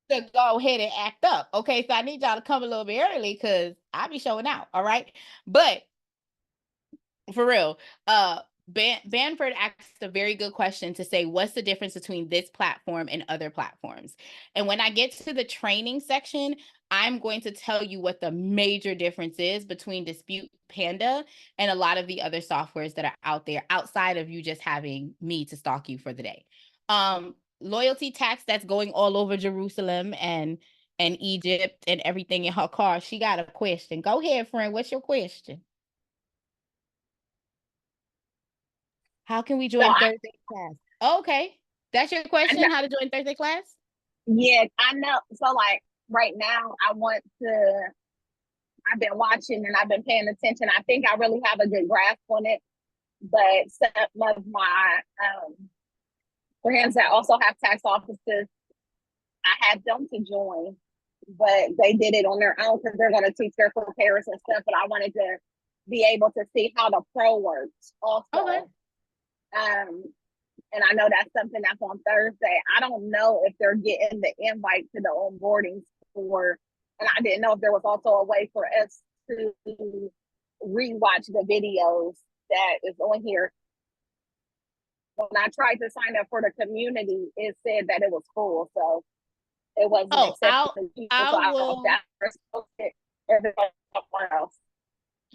to go ahead and act up. Okay, so I need y'all to come a little bit early because I'll be showing out. All right, but for real, Banford asked a very good question to say, what's the difference between this platform and other platforms? And when I get to the training section, I'm going to tell you what the major difference is between Dispute Panda and a lot of the other softwares that are out there outside of you just having me to stalk you for the day. Loyalty tax that's going all over Jerusalem and Egypt and everything in her car. She got a question. Go ahead, friend. What's your question? How can we join Thursday class? Okay. That's your question? How to join Thursday class? Yeah, I know. So like right now I've been watching and I've been paying attention. I think I really have a good grasp on it. But some of my friends that also have tax offices, I had them to join, but they did it on their own because they're going to teach their preparers and stuff. But I wanted to be able to see how the pro works also. Okay. And I know that's something that's on Thursday. I don't know if they're getting the invite to the onboarding for, and I didn't know if there was also a way for us to rewatch the videos that is on here. When I tried to sign up for the community, it said that it was full, so it wasn't accepted.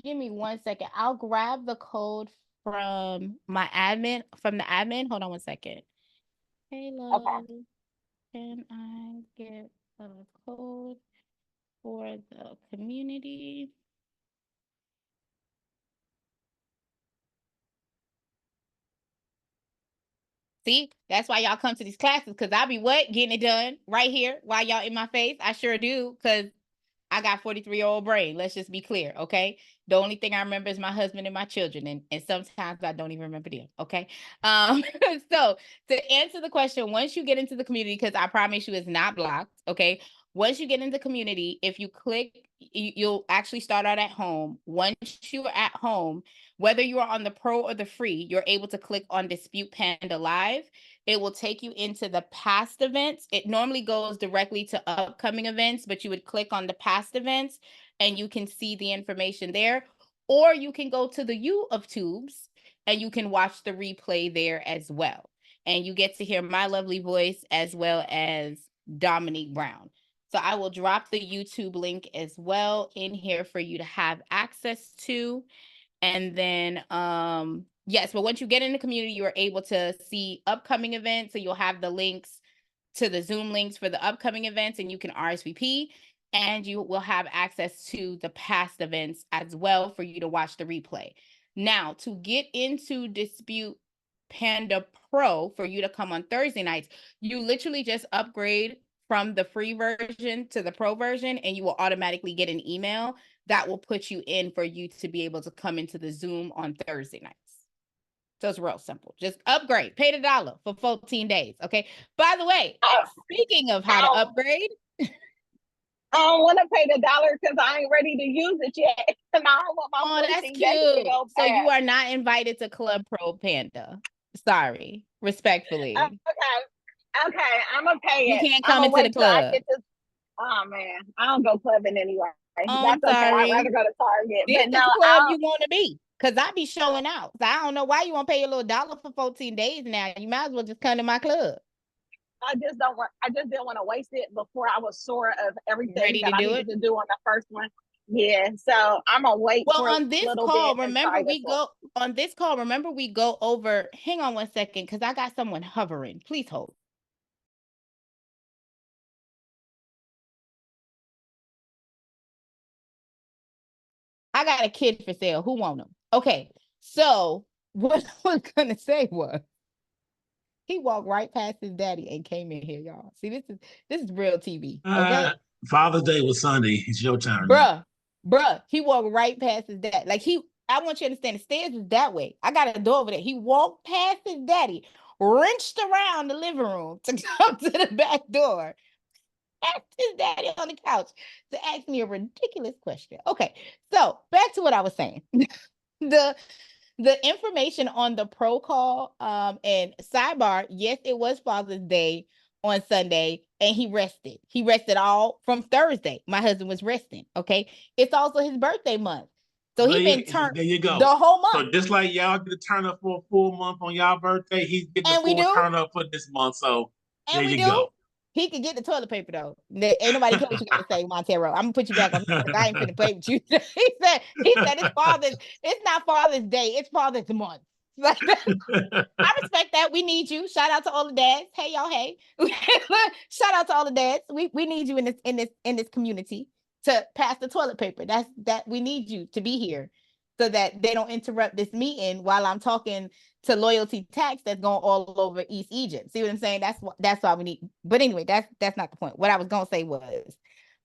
Give me 1 second. I'll grab the code from my admin, from the admin. Hold on 1 second. Hello. Okay. Can I get a code for the community? See, that's why y'all come to these classes, because I be getting it done right here while y'all in my face. I sure do, because I got 43-year-old brain. Let's just be clear, okay? The only thing I remember is my husband and my children, and sometimes I don't even remember them, okay? So to answer the question, once you get into the community, because I promise you it's not blocked, okay? Once you get into the community, if you click, you'll actually start out at home. Once you're at home, whether you are on the pro or the free, you're able to click on Dispute Panda Live. It will take you into the past events. It normally goes directly to upcoming events, but you would click on the past events and you can see the information there. Or you can go to the U of Tubes and you can watch the replay there as well. And you get to hear my lovely voice as well as Dominique Brown. So I will drop the YouTube link as well in here for you to have access to. And then, yes, but once you get in the community, you're able to see upcoming events. So you'll have the links to the Zoom links for the upcoming events, and you can RSVP, and you will have access to the past events as well for you to watch the replay. Now, to get into Dispute Panda Pro for you to come on Thursday nights, you literally just upgrade from the free version to the pro version, and you will automatically get an email that will put you in for you to be able to come into the Zoom on Thursday nights. So it's real simple. Just upgrade. Pay the $1 for 14 days. Okay. By the way, speaking of how to upgrade. I don't want to pay the $1 because I ain't ready to use it yet. And I don't want my that's cute. So you are not invited to Club Pro Panda. Sorry. Respectfully. Okay. I'm going to pay it. You can't come into the club. Oh, man. I don't go clubbing anyway. Oh, that's I'm sorry. Okay. I'd rather go to Target. This is the club you want to be. Because I be showing out. So I don't know why you want to pay your little $1 for 14 days now. You might as well just come to my club. I just didn't want to waste it before I was sure of everything that I needed to do on the first one. Yeah, so I'm gonna wait. Well, on this call, remember we go over. Hang on 1 second, because I got someone hovering. Please hold. I got a kid for sale. Who want him? Okay, so what I was gonna say was, he walked right past his daddy and came in here, y'all. See, this is real TV. Okay. Father's Day was Sunday. It's your turn. Bruh. He walked right past his dad. Like I want you to understand, the stairs is that way. I got a door over there. He walked past his daddy, wrenched around the living room to come to the back door, asked his daddy on the couch to ask me a ridiculous question. Okay, so back to what I was saying. The information on the pro call, and sidebar, yes, it was Father's Day, on Sunday and he rested. He rested all from Thursday. My husband was resting. Okay. It's also his birthday month. So he been turned there you go. the whole So month. just like y'all get a turn up for a full month on y'all birthday, he's getting a And we full do. turn up for this month. So there And we you do. go. He could get the toilet paper though. Ain't nobody care what you gotta say, Montero. I'm gonna put you back on because I ain't finna play with you. he said it's not Father's Day, it's Father's month. Like I respect that. We need you. Shout out to all the dads. Hey y'all, hey. Shout out to all the dads. We need you in this community to pass the toilet paper. That we need you to be here so that they don't interrupt this meeting while I'm talking to loyalty tax that's going all over East Egypt. See what I'm saying? That's why we need. But anyway, that's not the point. What I was gonna say was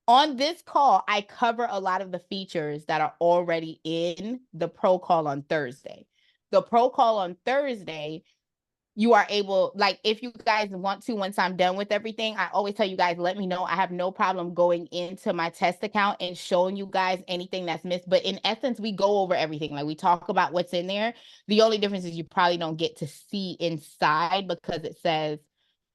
on this call, I cover a lot of the features that are already in the pro call on Thursday. The pro call on Thursday, you are able, like, if you guys want to, once I'm done with everything, I always tell you guys, let me know. I have no problem going into my test account and showing you guys anything that's missed. But in essence, we go over everything. Like, we talk about what's in there. The only difference is you probably don't get to see inside because it says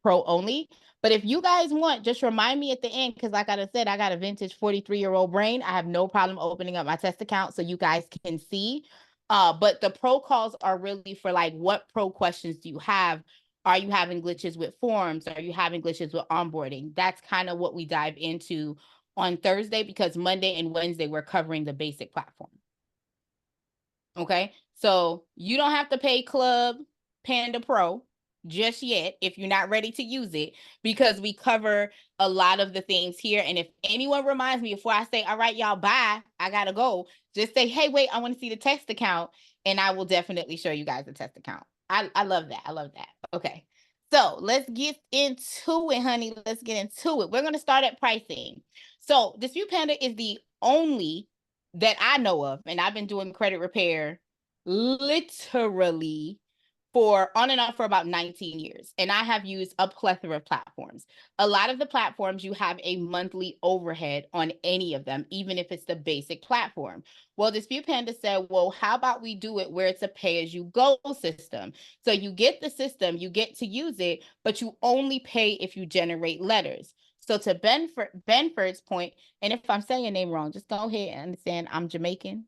pro only. But if you guys want, just remind me at the end, because like I said, I got a vintage 43-year-old brain. I have no problem opening up my test account so you guys can see. But the pro calls are really for like, what pro questions do you have? Are you having glitches with forms? Are you having glitches with onboarding? That's kind of what we dive into on Thursday, because Monday and Wednesday we're covering the basic platform. Okay, so you don't have to pay Club Panda Pro just yet if you're not ready to use it, because we cover a lot of the things here. And if anyone reminds me before I say, all right, y'all, bye, I gotta go, just say, hey, wait, I want to see the test account, and I will definitely show you guys the test account. I love that. I love that. Okay, so let's get into it, honey. Let's get into it. We're going to start at pricing. So Dispute Panda is the only that I know of, and I've been doing credit repair literally for on and off for about 19 years. And I have used a plethora of platforms. A lot of the platforms, you have a monthly overhead on any of them, even if it's the basic platform. Well, Dispute Panda said, well, how about we do it where it's a pay-as-you-go system? So you get the system, you get to use it, but you only pay if you generate letters. So to Benford's point, and if I'm saying your name wrong, just go ahead and understand I'm Jamaican.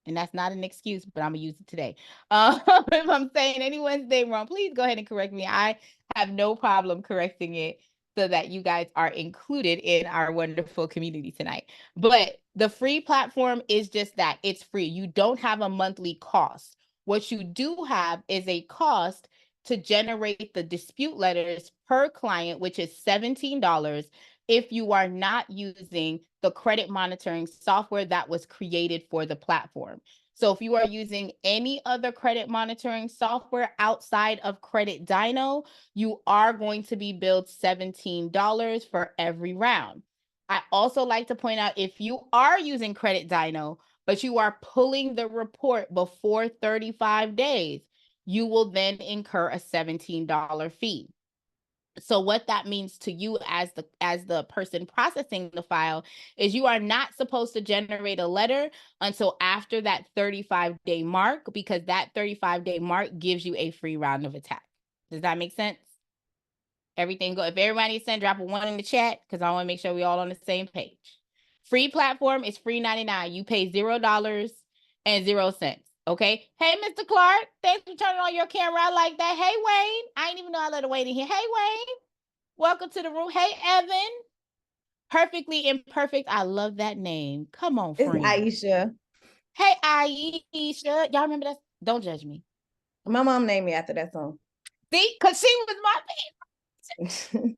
And that's not an excuse, but I'm gonna use it today. If I'm saying anyone's name wrong, please go ahead and correct me. I have no problem correcting it so that you guys are included in our wonderful community tonight. But the free platform is just that, it's free. You don't have a monthly cost. What you do have is a cost to generate the dispute letters per client, which is $17 if you are not using the credit monitoring software that was created for the platform. So if you are using any other credit monitoring software outside of Credit Dyno, you are going to be billed $17 for every round. I also like to point out, if you are using Credit Dyno, but you are pulling the report before 35 days, you will then incur a $17 fee. So what that means to you as the person processing the file is you are not supposed to generate a letter until after that 35-day mark, because that 35-day mark gives you a free round of attack. Does that make sense? Everything go. If everybody needs to drop a 1 in the chat, because I want to make sure we all on the same page. Free platform is free 99. You pay $0 and 0 cents. Okay. Hey, Mr. Clark, thanks for turning on your camera. I like that. Hey, Wayne. I didn't even know I let Wayne in here. Hey, Wayne. Welcome to the room. Hey, Evan. Perfectly Imperfect. I love that name. Come on, friend. It's Aisha. Hey, Aisha. Y'all remember that? Don't judge me. My mom named me after that song. See? Because she was my favorite.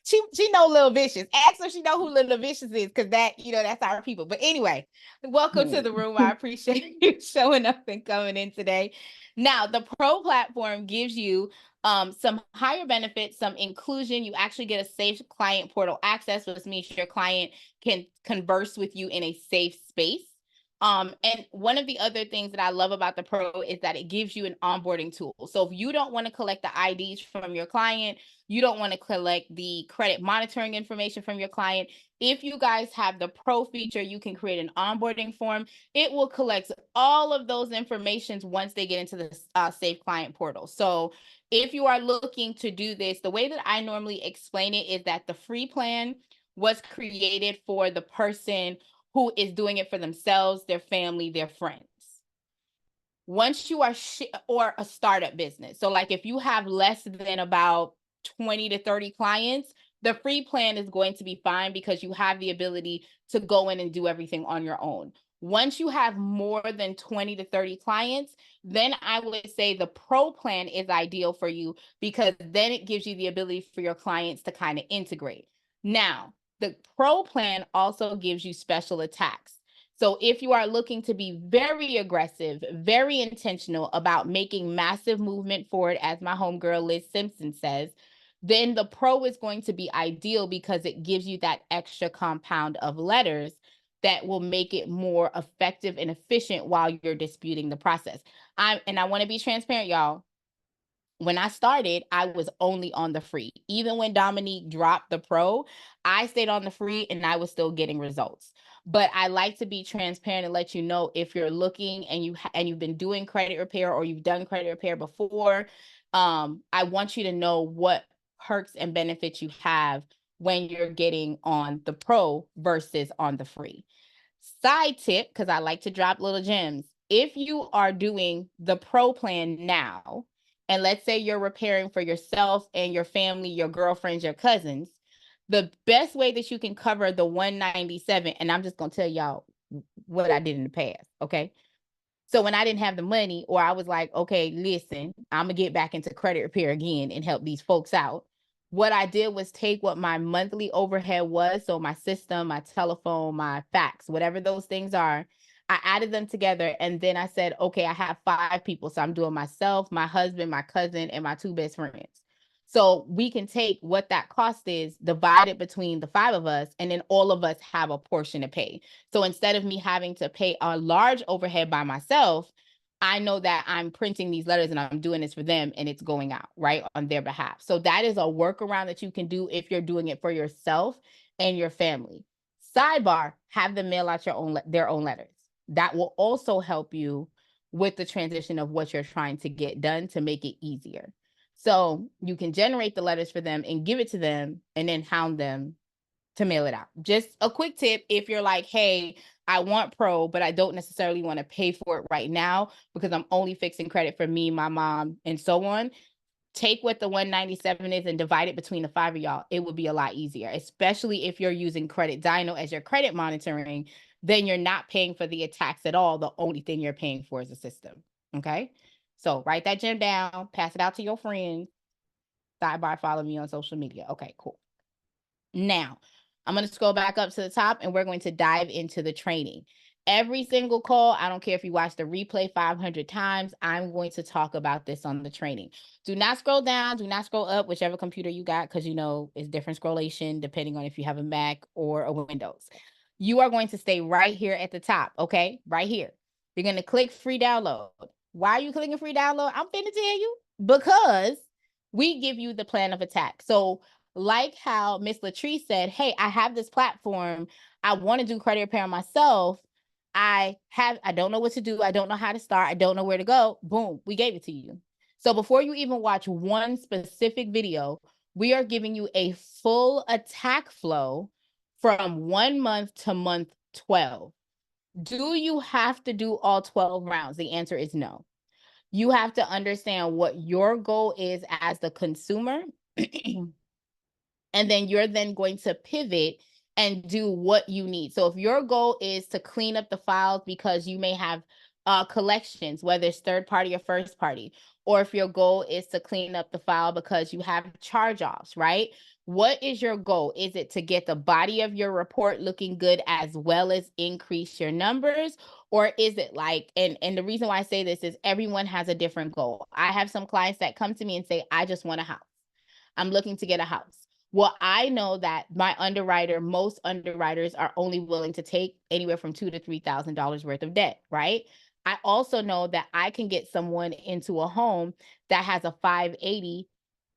She know Little Vicious. Ask her if she know who Little Vicious is, because that, that's our people. But anyway, welcome to the room. I appreciate you showing up and coming in today. Now, the pro platform gives you some higher benefits, some inclusion. You actually get a safe client portal access, which means your client can converse with you in a safe space. And one of the other things that I love about the Pro is that it gives you an onboarding tool. So if you don't want to collect the IDs from your client, you don't want to collect the credit monitoring information from your client, if you guys have the Pro feature, you can create an onboarding form. It will collect all of those informations once they get into the Safe Client portal. So if you are looking to do this, the way that I normally explain it is that the free plan was created for the person who is doing it for themselves, their family, their friends. Once you are or a startup business. So like if you have less than about 20 to 30 clients, the free plan is going to be fine because you have the ability to go in and do everything on your own. Once you have more than 20 to 30 clients, then I would say the Pro plan is ideal for you because then it gives you the ability for your clients to kind of integrate. Now, the Pro plan also gives you special attacks. So if you are looking to be very aggressive, very intentional about making massive movement forward, as my homegirl Liz Simpson says, then the Pro is going to be ideal because it gives you that extra compound of letters that will make it more effective and efficient while you're disputing the process. I want to be transparent, y'all. When I started, I was only on the free. Even when Dominique dropped the Pro, I stayed on the free and I was still getting results. But I like to be transparent and let you know if you're looking and you've been doing credit repair or you've done credit repair before. I want you to know what perks and benefits you have when you're getting on the Pro versus on the free. Side tip, because I like to drop little gems. If you are doing the Pro plan now, and let's say you're repairing for yourself and your family, your girlfriends, your cousins, the best way that you can cover the 197, and I'm just going to tell y'all what I did in the past, okay? So when I didn't have the money, or I was like, okay, listen, I'm going to get back into credit repair again and help these folks out. What I did was take what my monthly overhead was, so my system, my telephone, my fax, whatever those things are, I added them together, and then I said, okay, I have 5 people, so I'm doing myself, my husband, my cousin, and my 2 best friends. So we can take what that cost is, divide it between the 5 of us, and then all of us have a portion to pay. So instead of me having to pay a large overhead by myself, I know that I'm printing these letters and I'm doing this for them and it's going out, right, on their behalf. So that is a workaround that you can do if you're doing it for yourself and your family. Sidebar, have them mail out their own letters. That will also help you with the transition of what you're trying to get done to make it easier. So you can generate the letters for them and give it to them and then hound them to mail it out. Just a quick tip if you're like, hey, I want Pro, but I don't necessarily want to pay for it right now because I'm only fixing credit for me, my mom, and so on. Take what the 197 is and divide it between the 5 of y'all. It would be a lot easier, especially if you're using Credit Dino as your credit monitoring. Then you're not paying for the attacks at all. The only thing you're paying for is the system. Okay. So write that gem down, pass it out to your friends. Sidebar, follow me on social media. Okay, cool. Now, I'm going to scroll back up to the top and we're going to dive into the training. Every single call, I don't care if you watch the replay 500 times, I'm going to talk about this on the training. Do not scroll down, do not scroll up, whichever computer you got, because you know it's different scrollation depending on if you have a Mac or a Windows. You are going to stay right here at the top, okay? Right here. You're going to click free download. Why are you clicking free download? I'm finna tell you. Because we give you the plan of attack. So like how Miss Latrice said, hey, I have this platform. I want to do credit repair myself. I don't know what to do. I don't know how to start. I don't know where to go. Boom, we gave it to you. So before you even watch one specific video, we are giving you a full attack flow from 1 month to month 12. Do you have to do all 12 rounds? The answer is no. You have to understand what your goal is as the consumer. And then you're then going to pivot and do what you need. So if your goal is to clean up the files because you may have collections, whether it's third party or first party, or if your goal is to clean up the file because you have charge-offs, right? What is your goal? Is it to get the body of your report looking good as well as increase your numbers? Or is it like, and the reason why I say this is everyone has a different goal. I have some clients that come to me and say, I just want a house. I'm looking to get a house. Well, I know that most underwriters are only willing to take anywhere from $2,000 to $3,000 worth of debt, right? I also know that I can get someone into a home that has a 580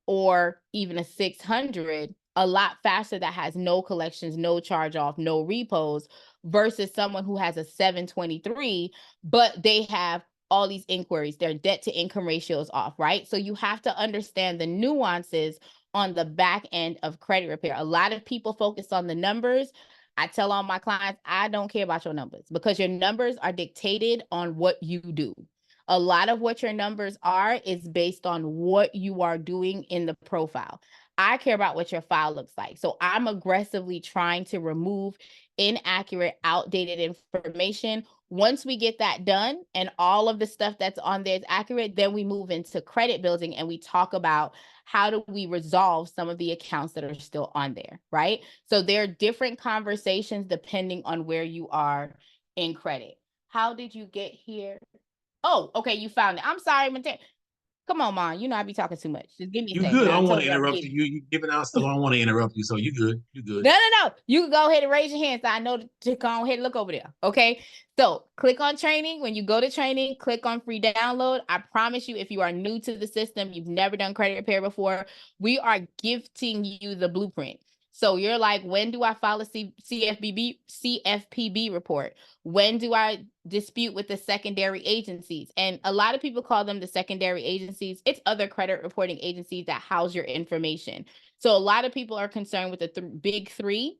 or even a 600 a lot faster, that has no collections, no charge off, no repos, versus someone who has a 723, but they have all these inquiries. Their debt to income ratio is off, right? So you have to understand the nuances on the back end of credit repair. A lot of people focus on the numbers. I tell all my clients, I don't care about your numbers, because your numbers are dictated on what you do. A lot of what your numbers are is based on what you are doing in the profile. I care about what your file looks like. So I'm aggressively trying to remove inaccurate, outdated information. Once we get that done and all of the stuff that's on there is accurate, then we move into credit building and we talk about how do we resolve some of the accounts that are still on there, right? So there are different conversations depending on where you are in credit. How did you get here? Oh, okay, you found it. I'm sorry, Mateo. Come on, Mom. You know I be talking too much. Just give me a You second. good. I I don't want told to you I'm interrupt getting. you. You giving out stuff. I don't want to interrupt you. So you good. You good. No. You can go ahead and raise your hand so I know to go ahead and look over there. Okay. So click on training. When you go to training, click on free download. I promise you, if you are new to the system, you've never done credit repair before, we are gifting you the blueprint. So you're like, when do I file a CFPB report? When do I dispute with the secondary agencies? And a lot of people call them the secondary agencies. It's other credit reporting agencies that house your information. So a lot of people are concerned with the big three,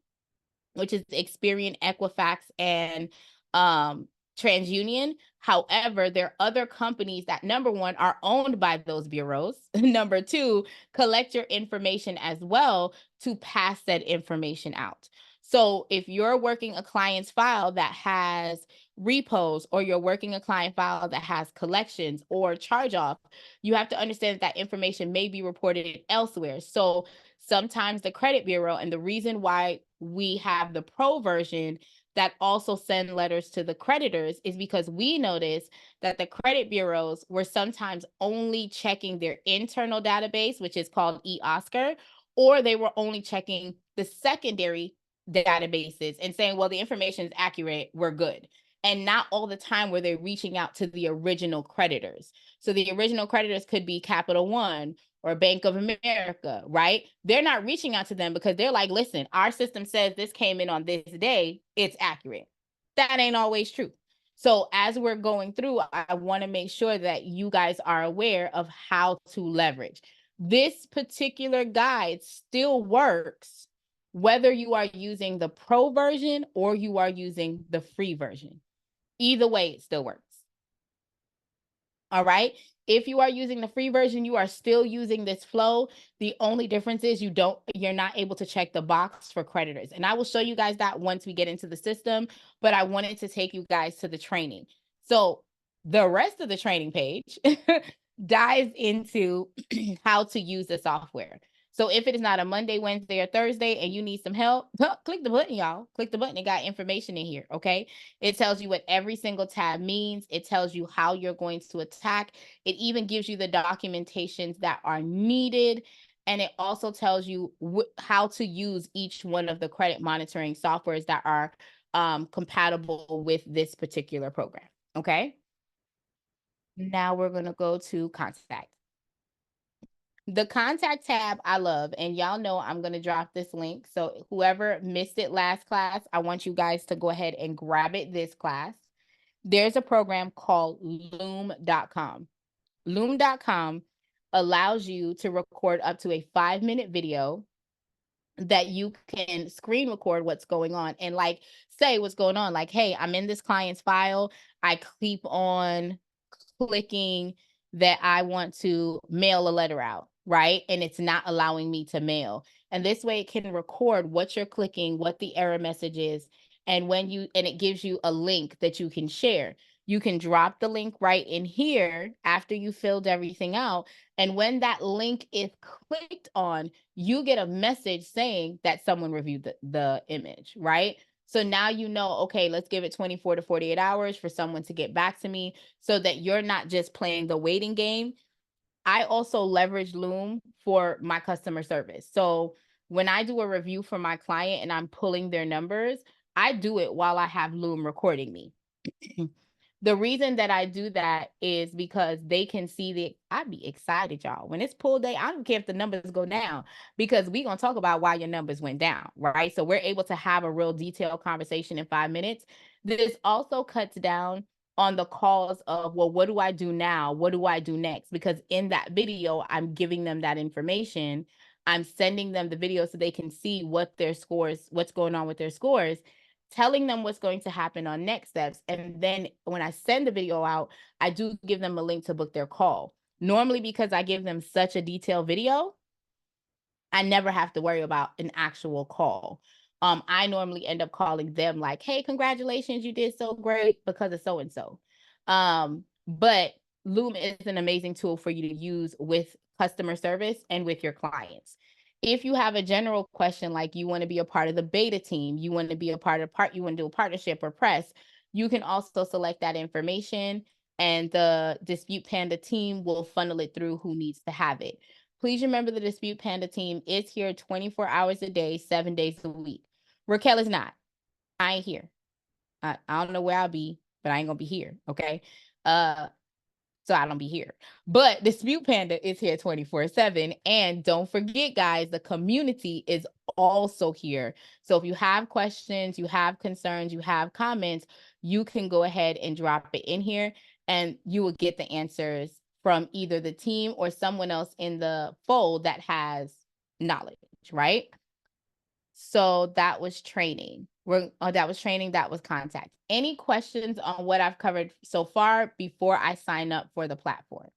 which is Experian, Equifax, and TransUnion. However, there are other companies that, number one, are owned by those bureaus. Number two, collect your information as well to pass that information out. So if you're working a client's file that has repos, or you're working a client file that has collections or charge off, you have to understand that information may be reported elsewhere. So sometimes the credit bureau, and the reason why we have the pro version that also send letters to the creditors, is because we noticed that the credit bureaus were sometimes only checking their internal database, which is called eOscar, or they were only checking the secondary databases and saying, well, the information is accurate, we're good. And not all the time were they reaching out to the original creditors. So the original creditors could be Capital One or Bank of America, right? They're not reaching out to them because they're like, listen, our system says this came in on this day, it's accurate. That ain't always true. So as we're going through, I want to make sure that you guys are aware of how to leverage. This particular guide still works whether you are using the pro version or you are using the free version. Either way, it still works. All right. If you are using the free version, you are still using this flow. The only difference is you're not able to check the box for creditors. And I will show you guys that once we get into the system, but I wanted to take you guys to the training. So the rest of the training page dives into how to use the software. So if it is not a Monday, Wednesday, or Thursday and you need some help, click the button, y'all. Click the button. It got information in here, okay? It tells you what every single tab means. It tells you how you're going to attack. It even gives you the documentations that are needed. And it also tells you how to use each one of the credit monitoring softwares that are compatible with this particular program, okay? Now we're going to go to contact. The contact tab I love, and y'all know I'm going to drop this link. So whoever missed it last class, I want you guys to go ahead and grab it this class. There's a program called loom.com. Loom.com allows you to record up to a 5-minute video that you can screen record what's going on and like say what's going on. Like, hey, I'm in this client's file. I keep on clicking that I want to mail a letter out, right? And it's not allowing me to mail. And this way it can record what you're clicking, what the error message is, and it gives you a link that you can share. You can drop the link right in here after you filled everything out. And when that link is clicked on, you get a message saying that someone reviewed the image, right? So now you know, okay, let's give it 24 to 48 hours for someone to get back to me so that you're not just playing the waiting game. I also leverage Loom for my customer service. So when I do a review for my client and I'm pulling their numbers, I do it while I have Loom recording me. The reason that I do that is because they can see that I'd be excited, y'all. When it's pull day, I don't care if the numbers go down, because we're going to talk about why your numbers went down, right? So we're able to have a real detailed conversation in 5 minutes. This also cuts down on the calls of, well, what do I do now? What do I do next? Because in that video, I'm giving them that information. I'm sending them the video so they can see what their scores, what's going on with their scores, telling them what's going to happen on next steps. And then when I send the video out, I do give them a link to book their call. Normally, because I give them such a detailed video, I never have to worry about an actual call. I normally end up calling them like, hey, congratulations, you did so great because of so-and-so. But Loom is an amazing tool for you to use with customer service and with your clients. If you have a general question, like you want to be a part of the beta team, you want to be a part of you want to do a partnership or press, you can also select that information and the Dispute Panda team will funnel it through who needs to have it. Please remember the Dispute Panda team is here 24 hours a day, 7 days a week. Raquel is not. I ain't here. I don't know where I'll be, but I ain't gonna be here, okay? So I don't be here. But Dispute Panda is here 24/7. And don't forget, guys, the community is also here. So if you have questions, you have concerns, you have comments, you can go ahead and drop it in here and you will get the answers from either the team or someone else in the fold that has knowledge, right? So that was training. That was training, that was contact. Any questions on what I've covered so far before I sign up for the platform?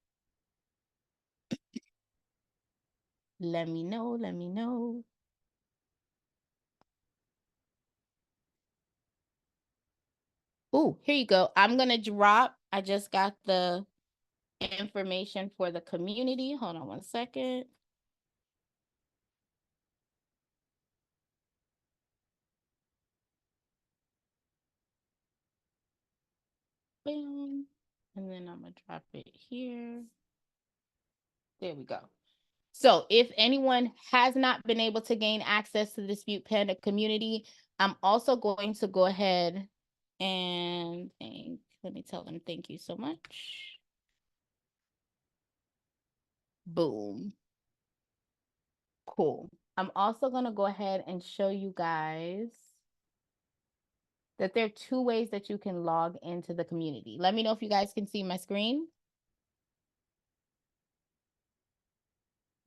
Let me know, let me know. Oh, here you go. I'm going to drop, I just got the information for the community. Hold on one second. Boom. And then I'm going to drop it here. There we go. So if anyone has not been able to gain access to the Dispute Panda community, I'm also going to go ahead and let me tell them thank you so much. Boom. Cool. I'm also going to go ahead and show you guys that there are 2 ways that you can log into the community. Let me know if you guys can see my screen.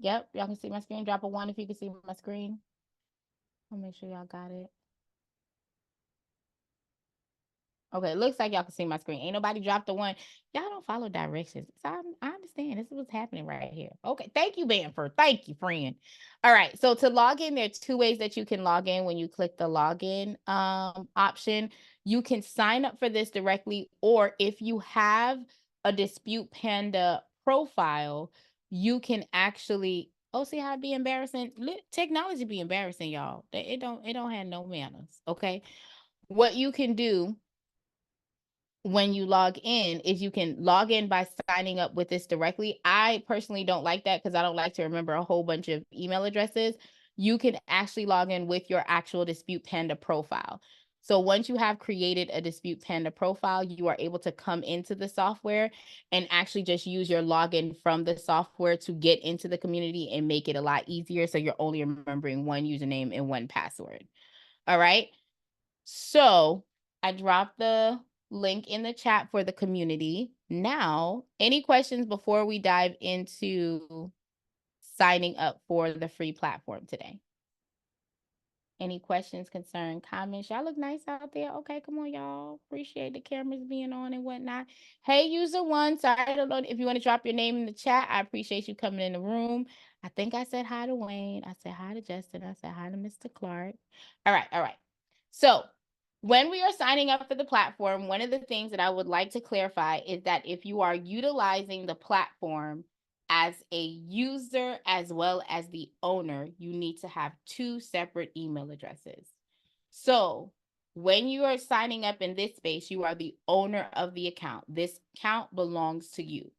Yep, y'all can see my screen. Drop a 1 if you can see my screen. I'll make sure y'all got it. Okay, it looks like y'all can see my screen. Ain't nobody dropped the 1. Y'all don't follow directions. So I understand. This is what's happening right here. Okay, thank you, Banford. Thank you, friend. All right, so to log in, there are 2 ways that you can log in when you click the login option. You can sign up for this directly, or if you have a Dispute Panda profile, you can actually, see how it be embarrassing? Technology be embarrassing, y'all. It don't have no manners, okay? What you can do when you log in is you can log in by signing up with this directly. I personally don't like that because I don't like to remember a whole bunch of email addresses. You can actually log in with your actual Dispute Panda profile. So once you have created a Dispute Panda profile, you are able to come into the software and actually just use your login from the software to get into the community and make it a lot easier. So you're only remembering 1 username and 1 password. All right. So I dropped the link in the chat for the community. Now, any questions before we dive into signing up for the free platform today? Any questions, concern, comments? Y'all look nice out there. Okay, come on, y'all. Appreciate the cameras being on and whatnot. Hey, user 1, sorry, I don't know if you want to drop your name in the chat. I appreciate you coming in the room. I think I said hi to Wayne. I said hi to Justin. I said hi to Mr. Clark. All right. So when we are signing up for the platform, one of the things that I would like to clarify is that if you are utilizing the platform as a user as well as the owner, you need to have 2 separate email addresses. So when you are signing up in this space, you are the owner of the account. This account belongs to you.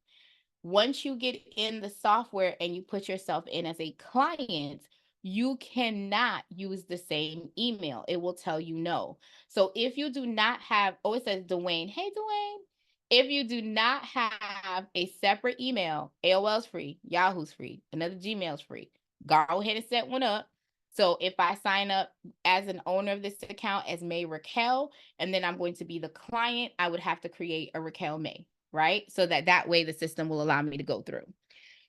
Once you get in the software and you put yourself in as a client, you cannot use the same email. It will tell you no. So if you do not have, oh, it says Dwayne. Hey, Dwayne. If you do not have a separate email, AOL's free, Yahoo's free, another Gmail's free. Go ahead and set one up. So if I sign up as an owner of this account as May Raquel, and then I'm going to be the client, I would have to create a Raquel May, right? So that way the system will allow me to go through.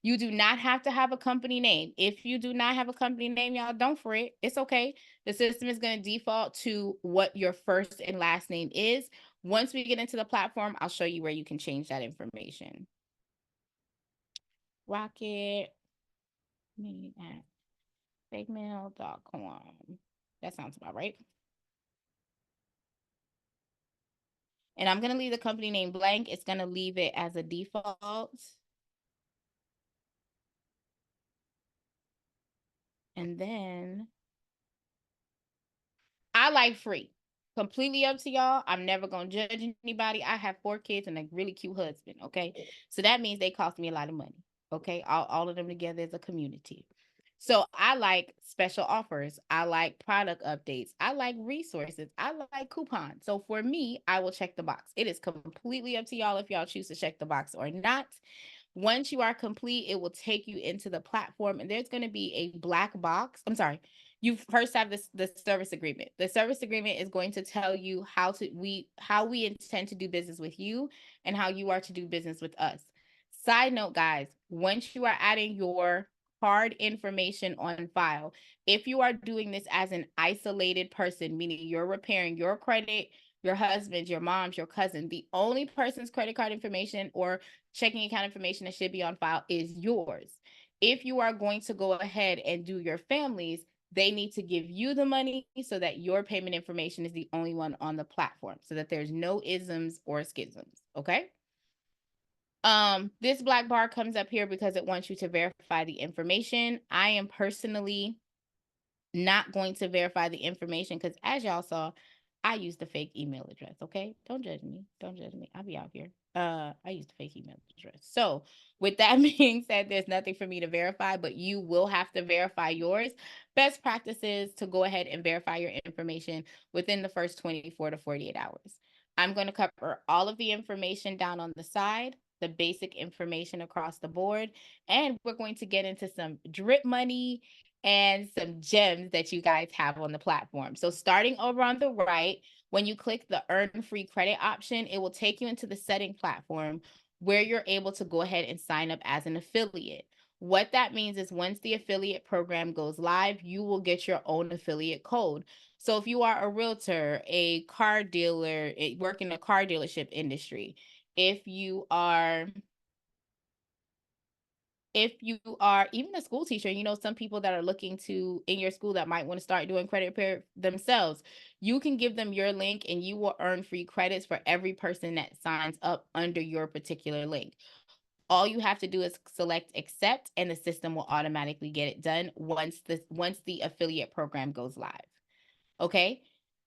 You do not have to have a company name. If you do not have a company name, y'all, don't fret. It's okay. The system is going to default to what your first and last name is. Once we get into the platform, I'll show you where you can change that information. Rocket me at fakemail.com. That sounds about right. And I'm going to leave the company name blank. It's going to leave it as a default. And then I like free. Completely up to y'all. I'm never going to judge anybody. I have 4 kids and a really cute husband. Okay. So that means they cost me a lot of money. Okay. All of them together as a community. So I like special offers. I like product updates. I like resources. I like coupons. So for me, I will check the box. It is completely up to y'all if y'all choose to check the box or not. Once you are complete, it will take you into the platform and there's going to be a black box. I'm sorry. You first have the service agreement. The service agreement is going to tell you how we intend to do business with you and how you are to do business with us. Side note, guys, once you are adding your card information on file, if you are doing this as an isolated person, meaning you're repairing your credit, your husband, your mom's, your cousin, the only person's credit card information or checking account information that should be on file is yours. If you are going to go ahead and do your family's, they need to give you the money so that your payment information is the only one on the platform so that there's no isms or schisms. Okay. This black bar comes up here because it wants you to verify the information. I am personally not going to verify the information because as y'all saw, I used the fake email address. Okay. Don't judge me. Don't judge me. I'll be out here. I used the fake email address. So with that being said, there's nothing for me to verify, but you will have to verify yours. Best practices to go ahead and verify your information within the first 24 to 48 hours. I'm going to cover all of the information down on the side, the basic information across the board, and we're going to get into some drip money and some gems that you guys have on the platform. So starting over on the right, when you click the earn free credit option, it will take you into the setting platform where you're able to go ahead and sign up as an affiliate. What that means is once the affiliate program goes live, you will get your own affiliate code. So if you are a realtor, a car dealer, work in the car dealership industry, if you are even a school teacher, some people that are looking to in your school that might want to start doing credit repair themselves, you can give them your link and you will earn free credits for every person that signs up under your particular link. All you have to do is select accept and the system will automatically get it done once the affiliate program goes live. Okay.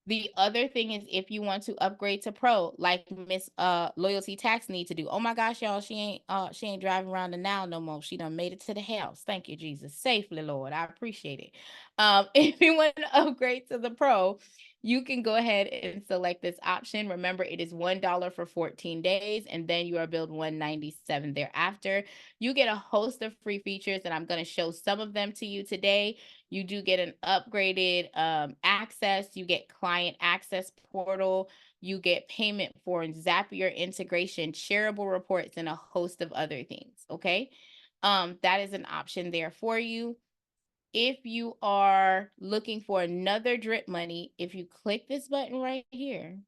The other thing is if you want to upgrade to pro, like Miss Loyalty Tax need to do. Oh my gosh, y'all, she ain't driving around the now no more. She done made it to the house. Thank you, Jesus. Safely, Lord. I appreciate it. If you want to upgrade to the pro, you can go ahead and select this option. Remember, it is $1 for 14 days, and then you are billed $197 thereafter. You get a host of free features, and I'm going to show some of them to you today. You do get an upgraded access. You get client access portal. You get payment for Zapier integration, shareable reports, and a host of other things. Okay. That is an option there for you. If you are looking for another drip money, if you click this button right here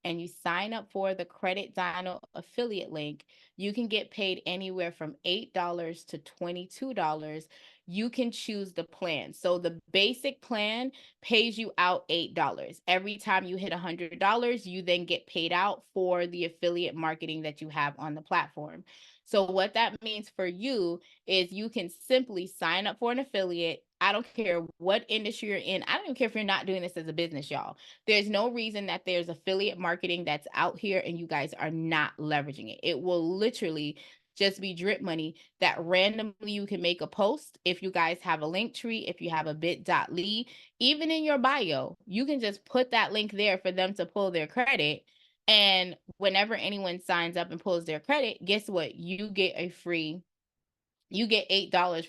and you sign up for the Credit Dino affiliate link, you can get paid anywhere from $8 to $22. You can choose the plan. So the basic plan pays you out $8. Every time you hit $100, you then get paid out for the affiliate marketing that you have on the platform. So what that means for you is you can simply sign up for an affiliate. I don't care what industry you're in. I don't even care if you're not doing this as a business, y'all. There's no reason that there's affiliate marketing that's out here and you guys are not leveraging it. It will literally just be drip money that randomly you can make a post. If you guys have a link tree, if you have a bit.ly, even in your bio, you can just put that link there for them to pull their credit. And whenever anyone signs up and pulls their credit, guess what? You get $8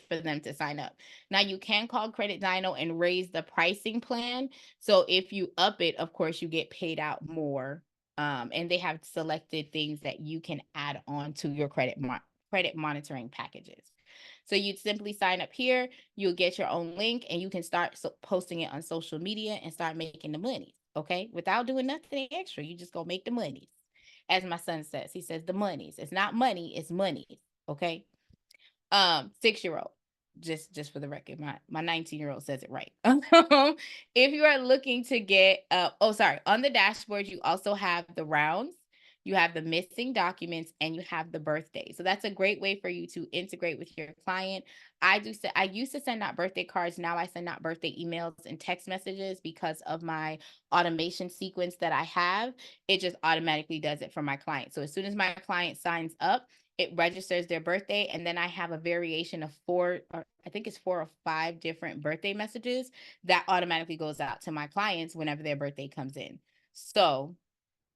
for them to sign up. Now you can call Credit Dino and raise the pricing plan. So if you up it, of course, you get paid out more. And they have selected things that you can add on to your credit monitoring packages. So you'd simply sign up here, you'll get your own link, and you can start posting it on social media and start making the money, okay? Without doing nothing extra, you just go make the monies. As my son says, he says the monies. It's not money, it's monies, okay? 6-year-old, just for the record, my 19-year-old says it right. If you are looking to get on the dashboard, you also have the rounds, you have the missing documents, and you have the birthday. So that's a great way for you to integrate with your client. I used to send out birthday cards. Now I send out birthday emails and text messages because of my automation sequence that I have. It just automatically does it for my client. So as soon as my client signs up, it registers their birthday, and then I have a variation of 4 or 5 different birthday messages that automatically goes out to my clients whenever their birthday comes in. So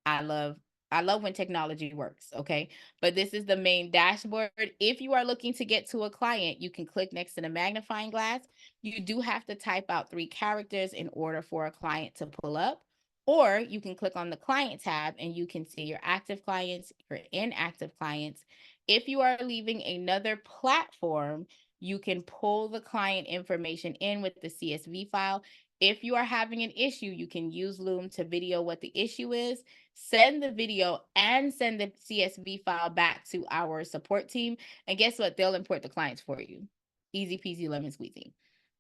I love when technology works, okay? But this is the main dashboard. If you are looking to get to a client, you can click next to the magnifying glass. You do have to type out 3 characters in order for a client to pull up. Or you can click on the client tab and you can see your active clients, your inactive clients. If you are leaving another platform, you can pull the client information in with the CSV file. If you are having an issue, you can use Loom to video what the issue is, send the video, and send the CSV file back to our support team. And guess what? They'll import the clients for you. Easy peasy lemon squeezy.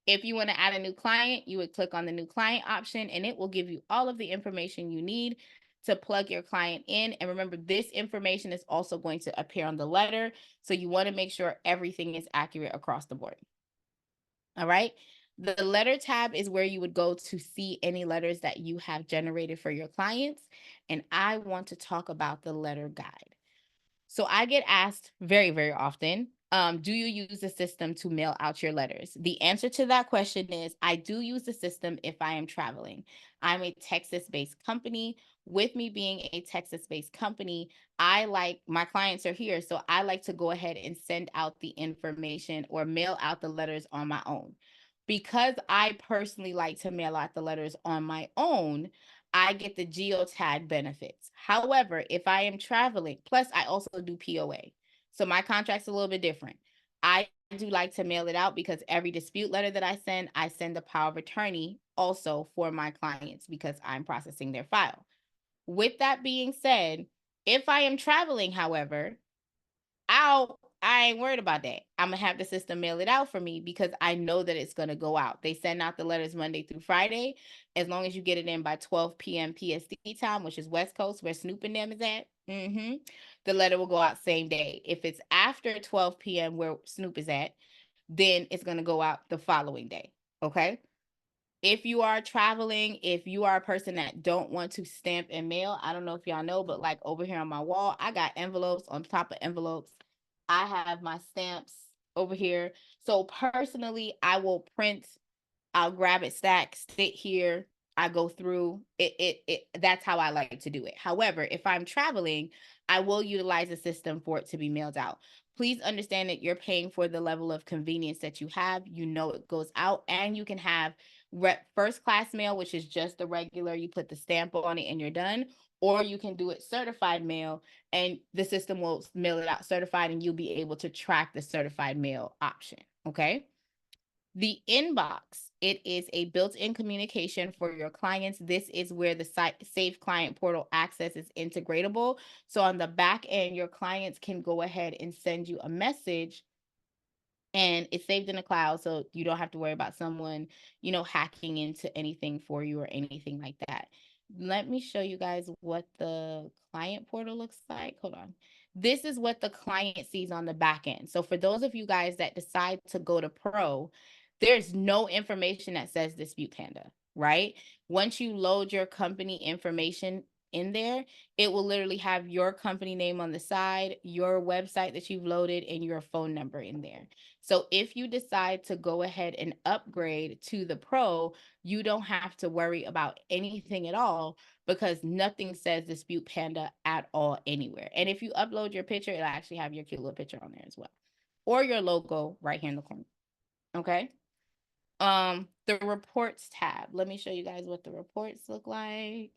If you want to add a new client, you would click on the new client option, and it will give you all of the information you need to plug your client in. And remember, this information is also going to appear on the letter. So you want to make sure everything is accurate across the board. All right. The letter tab is where you would go to see any letters that you have generated for your clients. And I want to talk about the letter guide. So I get asked very, very often, do you use the system to mail out your letters? The answer to that question is I do use the system if I am traveling. I'm a Texas-based company. With me being a Texas-based company, my clients are here, so I like to go ahead and send out the information or mail out the letters on my own. Because I personally like to mail out the letters on my own, I get the geotag benefits. However, if I am traveling, plus I also do POA. So my contract's a little bit different. I do like to mail it out because every dispute letter that I send the power of attorney also for my clients because I'm processing their file. With that being said, if I am traveling, however, I ain't worried about that. I'm gonna have the system mail it out for me because I know that it's gonna go out. They send out the letters Monday through Friday. As long as you get it in by 12 p.m. PST time, which is West Coast, where Snoop and them is at, the letter will go out same day. If it's after 12 p.m. where Snoop is at, then it's gonna go out the following day. Okay. If you are traveling, if you are a person that don't want to stamp and mail, I don't know if y'all know, but like over here on my wall, I got envelopes on top of envelopes. I have my stamps over here. So personally, I will print, I'll grab it stacked, sit here, I go through it. That's how I like to do it. However, if I'm traveling, I will utilize a system for it to be mailed out. Please understand that you're paying for the level of convenience that you have. You know it goes out, and you can have first class mail, which is just the regular, you put the stamp on it and you're done. Or you can do it certified mail, and the system will mail it out certified, and you'll be able to track the certified mail option. Okay. The inbox, it is a built-in communication for your clients. This is where the Safe Client Portal access is integratable. So on the back end, your clients can go ahead and send you a message, and it's saved in the cloud, so you don't have to worry about someone, hacking into anything for you or anything like that. Let me show you guys what the client portal looks like. Hold on. This is what the client sees on the back end. So for those of you guys that decide to go to Pro, there's no information that says Dispute Panda, right? Once you load your company information in there, it will literally have your company name on the side, your website that you've loaded, and your phone number in there. So if you decide to go ahead and upgrade to the Pro, you don't have to worry about anything at all, because nothing says Dispute Panda at all anywhere. And if you upload your picture, it'll actually have your cute little picture on there as well, or your logo right here in the corner. Okay. The reports tab. Let me show you guys what the reports look like.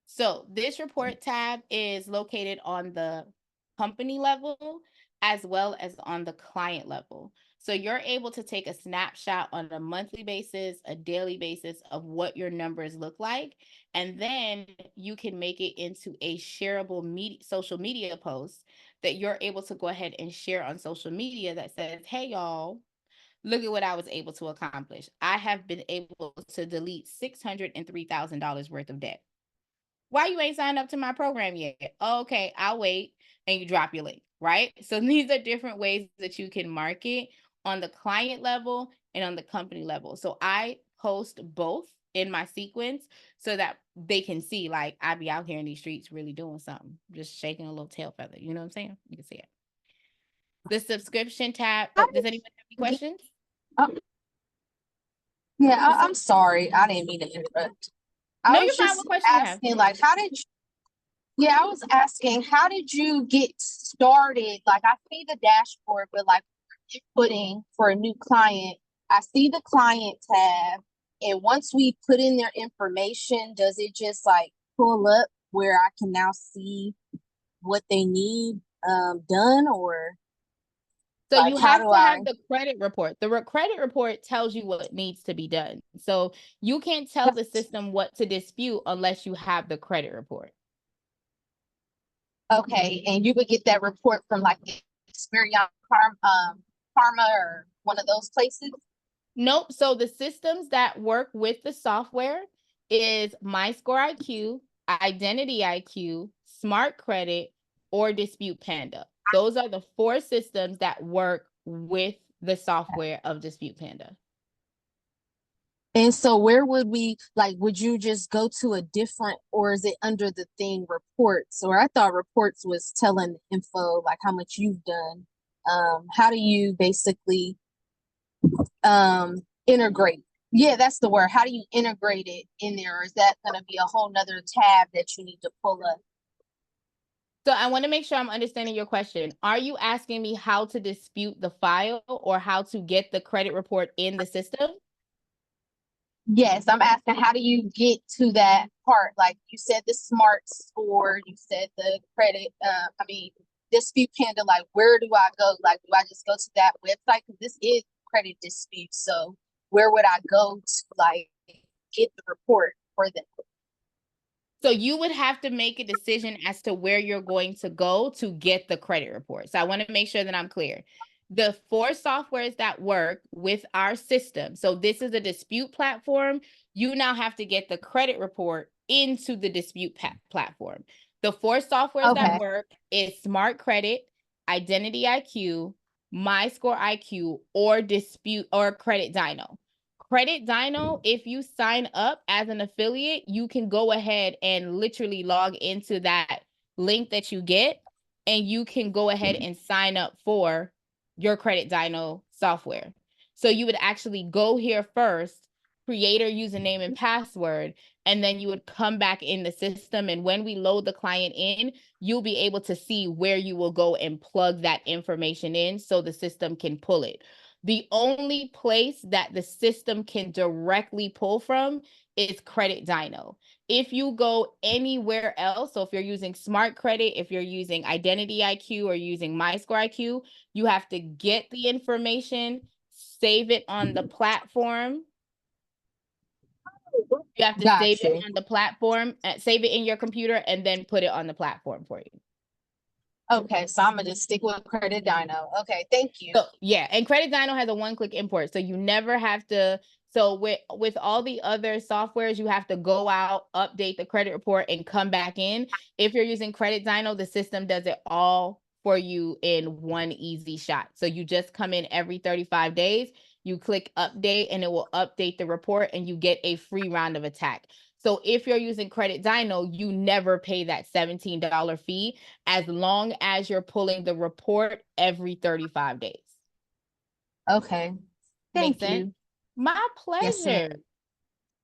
So this report tab is located on the company level as well as on the client level. So you're able to take a snapshot on a monthly basis, a daily basis of what your numbers look like. And then you can make it into a shareable social media post that you're able to go ahead and share on social media that says, hey, y'all, look at what I was able to accomplish. I have been able to delete $603,000 worth of debt. Why you ain't signed up to my program yet? Okay, I'll wait. And you drop your link, right? So these are different ways that you can market on the client level and on the company level. So I post both in my sequence so that they can see, like, I be out here in these streets really doing something, just shaking a little tail feather. You know what I'm saying? You can see it. The subscription tab. Oh, does anyone have any questions? Yeah, I'm sorry. I didn't mean to interrupt. No, I you're was fine. just What question you have? asking, like, yeah, I was asking, how did you get started? Like, I see the dashboard, but like inputting for a new client, I see the client tab. And once we put in their information, does it just like pull up where I can now see what they need done, or So like you how have do to I? have the credit report. The credit report tells you what needs to be done. So you can't tell the system what to dispute unless you have the credit report. Okay, and you would get that report from like Experian, Karma, or one of those places? Nope. So the systems that work with the software is MyScore IQ, Identity IQ, Smart Credit, or Dispute Panda. Those are the 4 systems that work with the software of Dispute Panda. And so where would we, like, would you just go to a different, or is it under the thing reports? Or I thought reports was telling info, like how much you've done. How do you basically integrate? Yeah, that's the word. How do you integrate it in there? Or is that going to be a whole nother tab that you need to pull up? So I want to make sure I'm understanding your question. Are you asking me how to dispute the file or how to get the credit report in the system? Yes, I'm asking, how do you get to that part? Like you said, the smart score, you said the credit, Dispute Panda, like where do I go? Like, do I just go to that website? Because this is credit dispute. So where would I go to like get the report for them? So you would have to make a decision as to where you're going to go to get the credit report. So I want to make sure that I'm clear. The 4 softwares that work with our system. So this is a dispute platform. You now have to get the credit report into the dispute platform. The 4 softwares that work is Smart Credit, Identity IQ, MyScore IQ, or Dispute or Credit Dino. Credit Dino, if you sign up as an affiliate, you can go ahead and literally log into that link that you get, and you can go ahead and sign up for your Credit Dino software. So you would actually go here first, create a username and password, and then you would come back in the system. And when we load the client in, you'll be able to see where you will go and plug that information in so the system can pull it. The only place that the system can directly pull from is Credit Dino. If you go anywhere else, so if you're using Smart Credit, if you're using Identity IQ or using MyScore IQ, you have to get the information, save it on the platform. You have to save it on the platform, save it in your computer, and then put it on the platform for you. Okay, so I'm gonna just stick with Credit Dino. Okay, thank you. So yeah, and Credit Dino has a one-click import, so you never have to. So with all the other softwares, you have to go out, update the credit report, and come back in. If you're using Credit Dino, the system does it all for you in one easy shot. So you just come in every 35 days, you click update and it will update the report and you get a free round of attack. So if you're using Credit Dino, you never pay that $17 fee as long as you're pulling the report every 35 days. Okay. Make Thank sense? you. My Yes, ma'am. pleasure.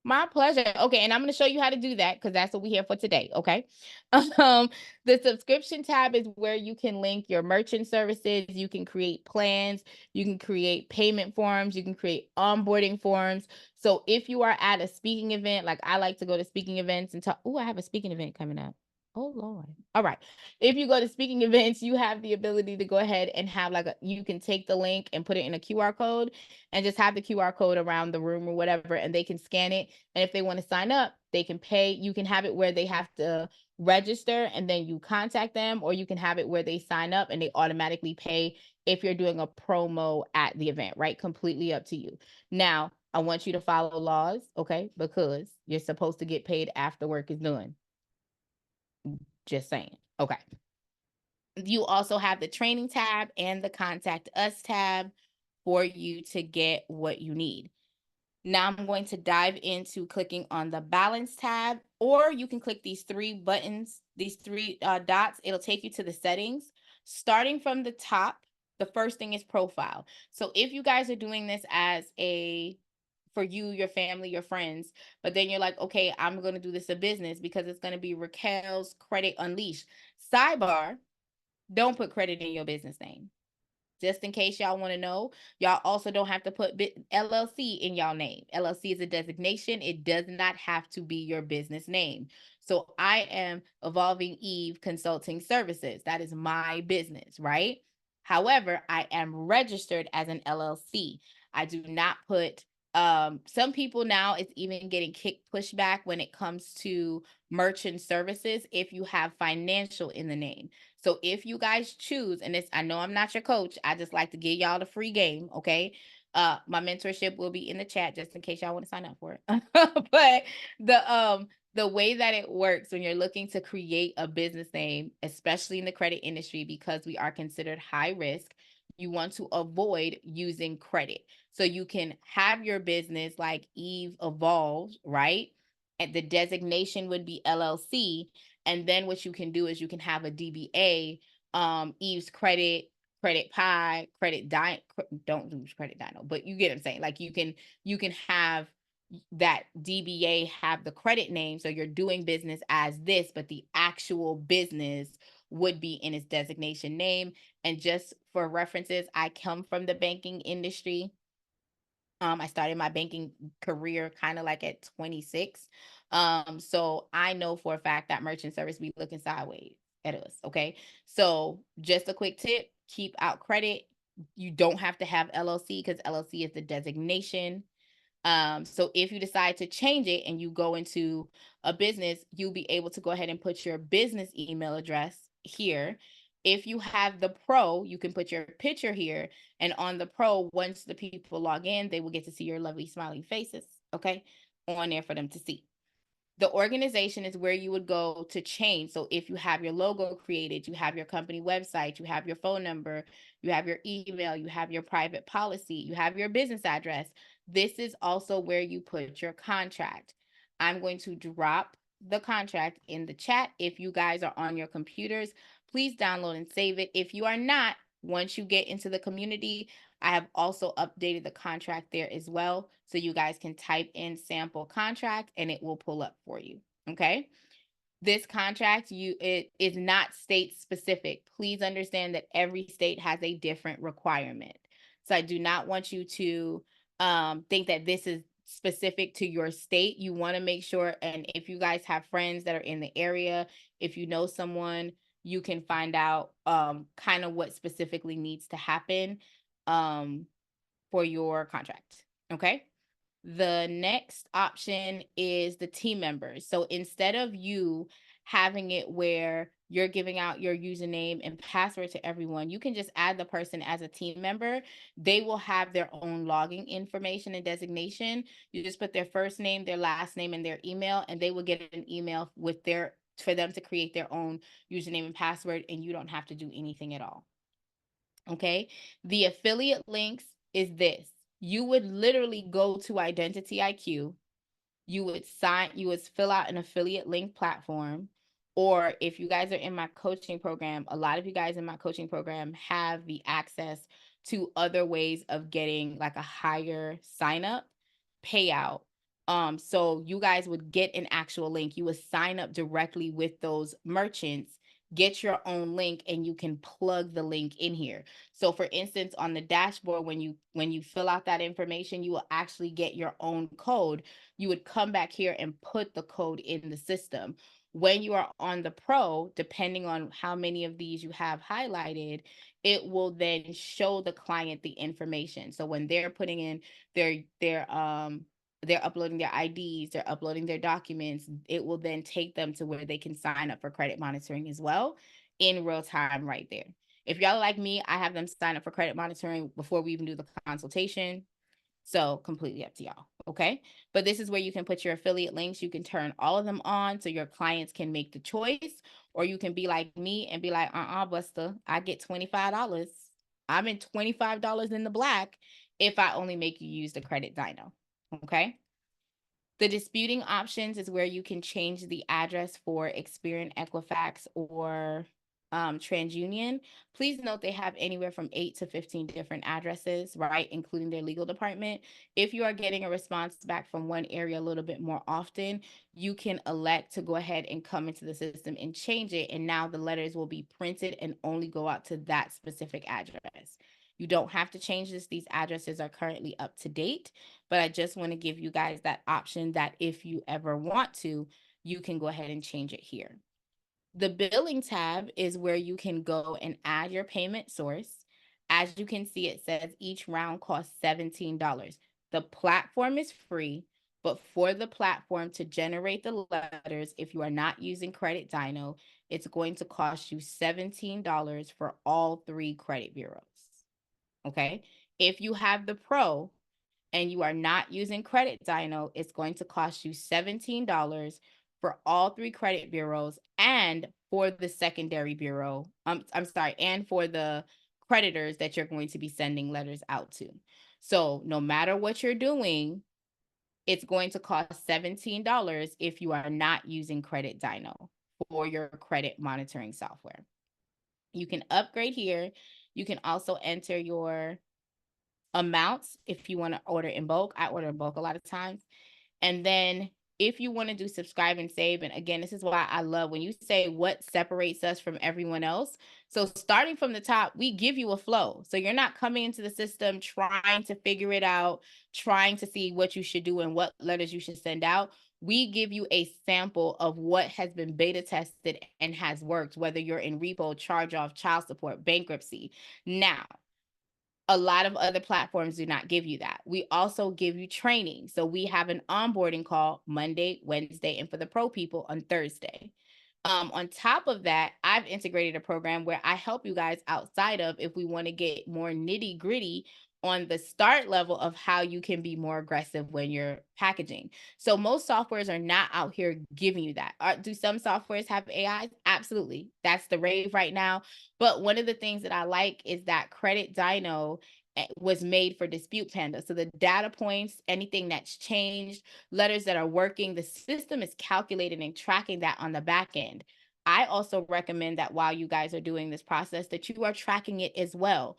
My pleasure. Okay, and I'm going to show you how to do that because that's what we're here for today. Okay. The subscription tab is where you can link your merchant services. You can create plans. You can create payment forms. You can create onboarding forms. So if you are at a speaking event, like I like to go to speaking events and talk. Oh, I have a speaking event coming up. Oh Lord. All right. If you go to speaking events, you have the ability to go ahead and have you can take the link and put it in a QR code and just have the QR code around the room or whatever, and they can scan it. And if they want to sign up, they can pay. You can have it where they have to register and then you contact them, or you can have it where they sign up and they automatically pay if you're doing a promo at the event, right? Completely up to you. Now, I want you to follow laws, okay? Because you're supposed to get paid after work is done. Just saying. Okay. You also have the training tab and the contact us tab for you to get what you need. Now I'm going to dive into clicking on the balance tab, or you can click these three buttons, these three dots. It'll take you to the settings. Starting from the top, the first thing is profile. So if you guys are doing this for you, your family, your friends, but then you're like, okay, I'm going to do this a business because it's going to be Raquel's Credit Unleashed. Sidebar, don't put credit in your business name. Just in case y'all want to know, y'all also don't have to put LLC in y'all name. LLC is a designation. It does not have to be your business name. So I am Evolving Eve Consulting Services. That is my business, right? However, I am registered as an LLC. I do not put some people now, it's even getting pushback when it comes to merchant services if you have financial in the name. So if you guys choose, and I know I'm not your coach, I just like to give y'all the free game, okay? My mentorship will be in the chat just in case y'all want to sign up for it. But the way that it works when you're looking to create a business name, especially in the credit industry, because we are considered high risk, you want to avoid using credit. So you can have your business like Eve Evolved, right? And the designation would be LLC. And then what you can do is you can have a DBA, Eve's Credit Pie, don't do Credit Dino, but you get what I'm saying. Like you can have that DBA have the credit name. So you're doing business as this, but the actual business would be in its designation name. And just for references, I come from the banking industry. I started my banking career kind of like at 26. So I know for a fact that merchant service be looking sideways at us. Okay. So just a quick tip, keep out credit. You don't have to have LLC because LLC is the designation. So if you decide to change it and you go into a business, you'll be able to go ahead and put your business email address here. If you have the pro, you can put your picture here. And on the pro, once the people log in, they will get to see your lovely smiling faces, okay, on there for them to see. The organization is where you would go to change. So if you have your logo created, you have your company website, you have your phone number, you have your email, you have your private policy, you have your business address. This is also where you put your contract. I'm going to drop the contract in the chat. If you guys are on your computers, please download and save it. If you are not, once you get into the community, I have also updated the contract there as well. So you guys can type in sample contract and it will pull up for you. Okay. This contract, it is not state specific. Please understand that every state has a different requirement. So I do not want you to think that this is specific to your state. You want to make sure, and if you guys have friends that are in the area, if you know someone, you can find out kind of what specifically needs to happen for your contract. Okay. The next option is the team members. So instead of you having it where you're giving out your username and password to everyone, you can just add the person as a team member. They will have their own login information and designation. You just put their first name, their last name, and their email, and they will get an email for them to create their own username and password, and you don't have to do anything at all. Okay. The affiliate links is this. you would literally go to Identity IQ. You would fill out an affiliate link platform. Or if you guys are in my coaching program, a lot of you guys in my coaching program have the access to other ways of getting like a higher sign up payout. So you guys would get an actual link. You would sign up directly with those merchants, get your own link, and you can plug the link in here. So for instance, on the dashboard, when you fill out that information, you will actually get your own code. You would come back here and put the code in the system. When you are on the pro, depending on how many of these you have highlighted, it will then show the client the information. So when they're putting in they're uploading their IDs, they're uploading their documents, it will then take them to where they can sign up for credit monitoring as well in real time right there. If y'all are like me, I have them sign up for credit monitoring before we even do the consultation. So completely up to y'all, okay? But this is where you can put your affiliate links. You can turn all of them on so your clients can make the choice, or you can be like me and be like, Buster, I get $25. I'm in $25 in the black if I only make you use the credit dyno, okay? The disputing options is where you can change the address for Experian, Equifax, or TransUnion. Please note they have anywhere from 8 to 15 different addresses, right, including their legal department. If you are getting a response back from one area a little bit more often, you can elect to go ahead and come into the system and change it, and now the letters will be printed and only go out to that specific address. You don't have to change this. These addresses are currently up to date, but I just want to give you guys that option that if you ever want to, you can go ahead and change it here. The billing tab is where you can go and add your payment source. As you can see, it says each round costs $17. The platform is free, but for the platform to generate the letters, if you are not using Credit Dyno, it's going to cost you $17 for all 3 credit bureaus. Okay. If you have the pro and you are not using Credit Dyno, it's going to cost you $17 for all 3 credit bureaus and for the secondary bureau. And for the creditors that you're going to be sending letters out to. So no matter what you're doing, it's going to cost $17 if you are not using Credit Dyno for your credit monitoring software. You can upgrade here. You can also enter your amounts if you want to order in bulk. I order in bulk a lot of times. And then if you want to do subscribe and save, and again, this is why I love when you say what separates us from everyone else. So starting from the top, we give you a flow. So you're not coming into the system trying to figure it out, trying to see what you should do and what letters you should send out. We give you a sample of what has been beta tested and has worked, whether you're in repo, charge off, child support, bankruptcy. Now, a lot of other platforms do not give you that. We also give you training. So we have an onboarding call Monday, Wednesday, and for the pro people on Thursday. On top of that, I've integrated a program where I help you guys outside of if we want to get more nitty gritty on the start level of how you can be more aggressive when you're packaging. So most softwares are not out here giving you that. Do some softwares have AIs? Absolutely. That's the rave right now. But one of the things that I like is that Credit Dyno was made for Dispute Panda. So the data points, anything that's changed, letters that are working, the system is calculating and tracking that on the back end. I also recommend that while you guys are doing this process, that you are tracking it as well.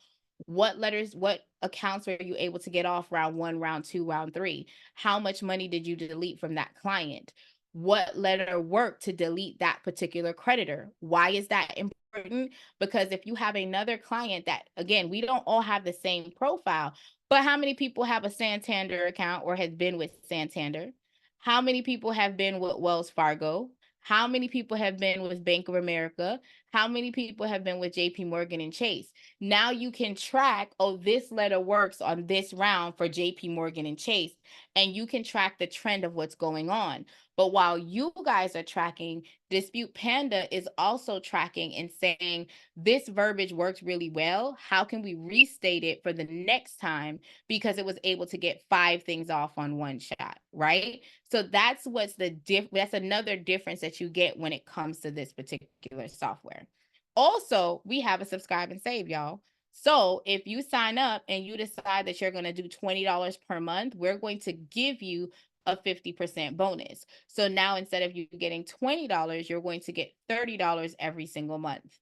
What letters, what accounts were you able to get off round 1, round 2, round 3? How much money did you delete from that client? What letter worked to delete that particular creditor? Why is that important? Because if you have another client that, again, we don't all have the same profile, but how many people have a Santander account or has been with Santander? How many people have been with Wells Fargo? How many people have been with Bank of America? How many people have been with JP Morgan and Chase? Now you can track, oh, this letter works on this round for JP Morgan and Chase, and you can track the trend of what's going on. But while you guys are tracking, Dispute Panda is also tracking and saying, this verbiage worked really well. How can we restate it for the next time? Because it was able to get 5 things off on one shot, right? So that's what's that's another difference that you get when it comes to this particular software. Also, we have a subscribe and save, y'all. So if you sign up and you decide that you're going to do $20 per month, we're going to give you a 50% bonus. So now instead of you getting $20, you're going to get $30 every single month.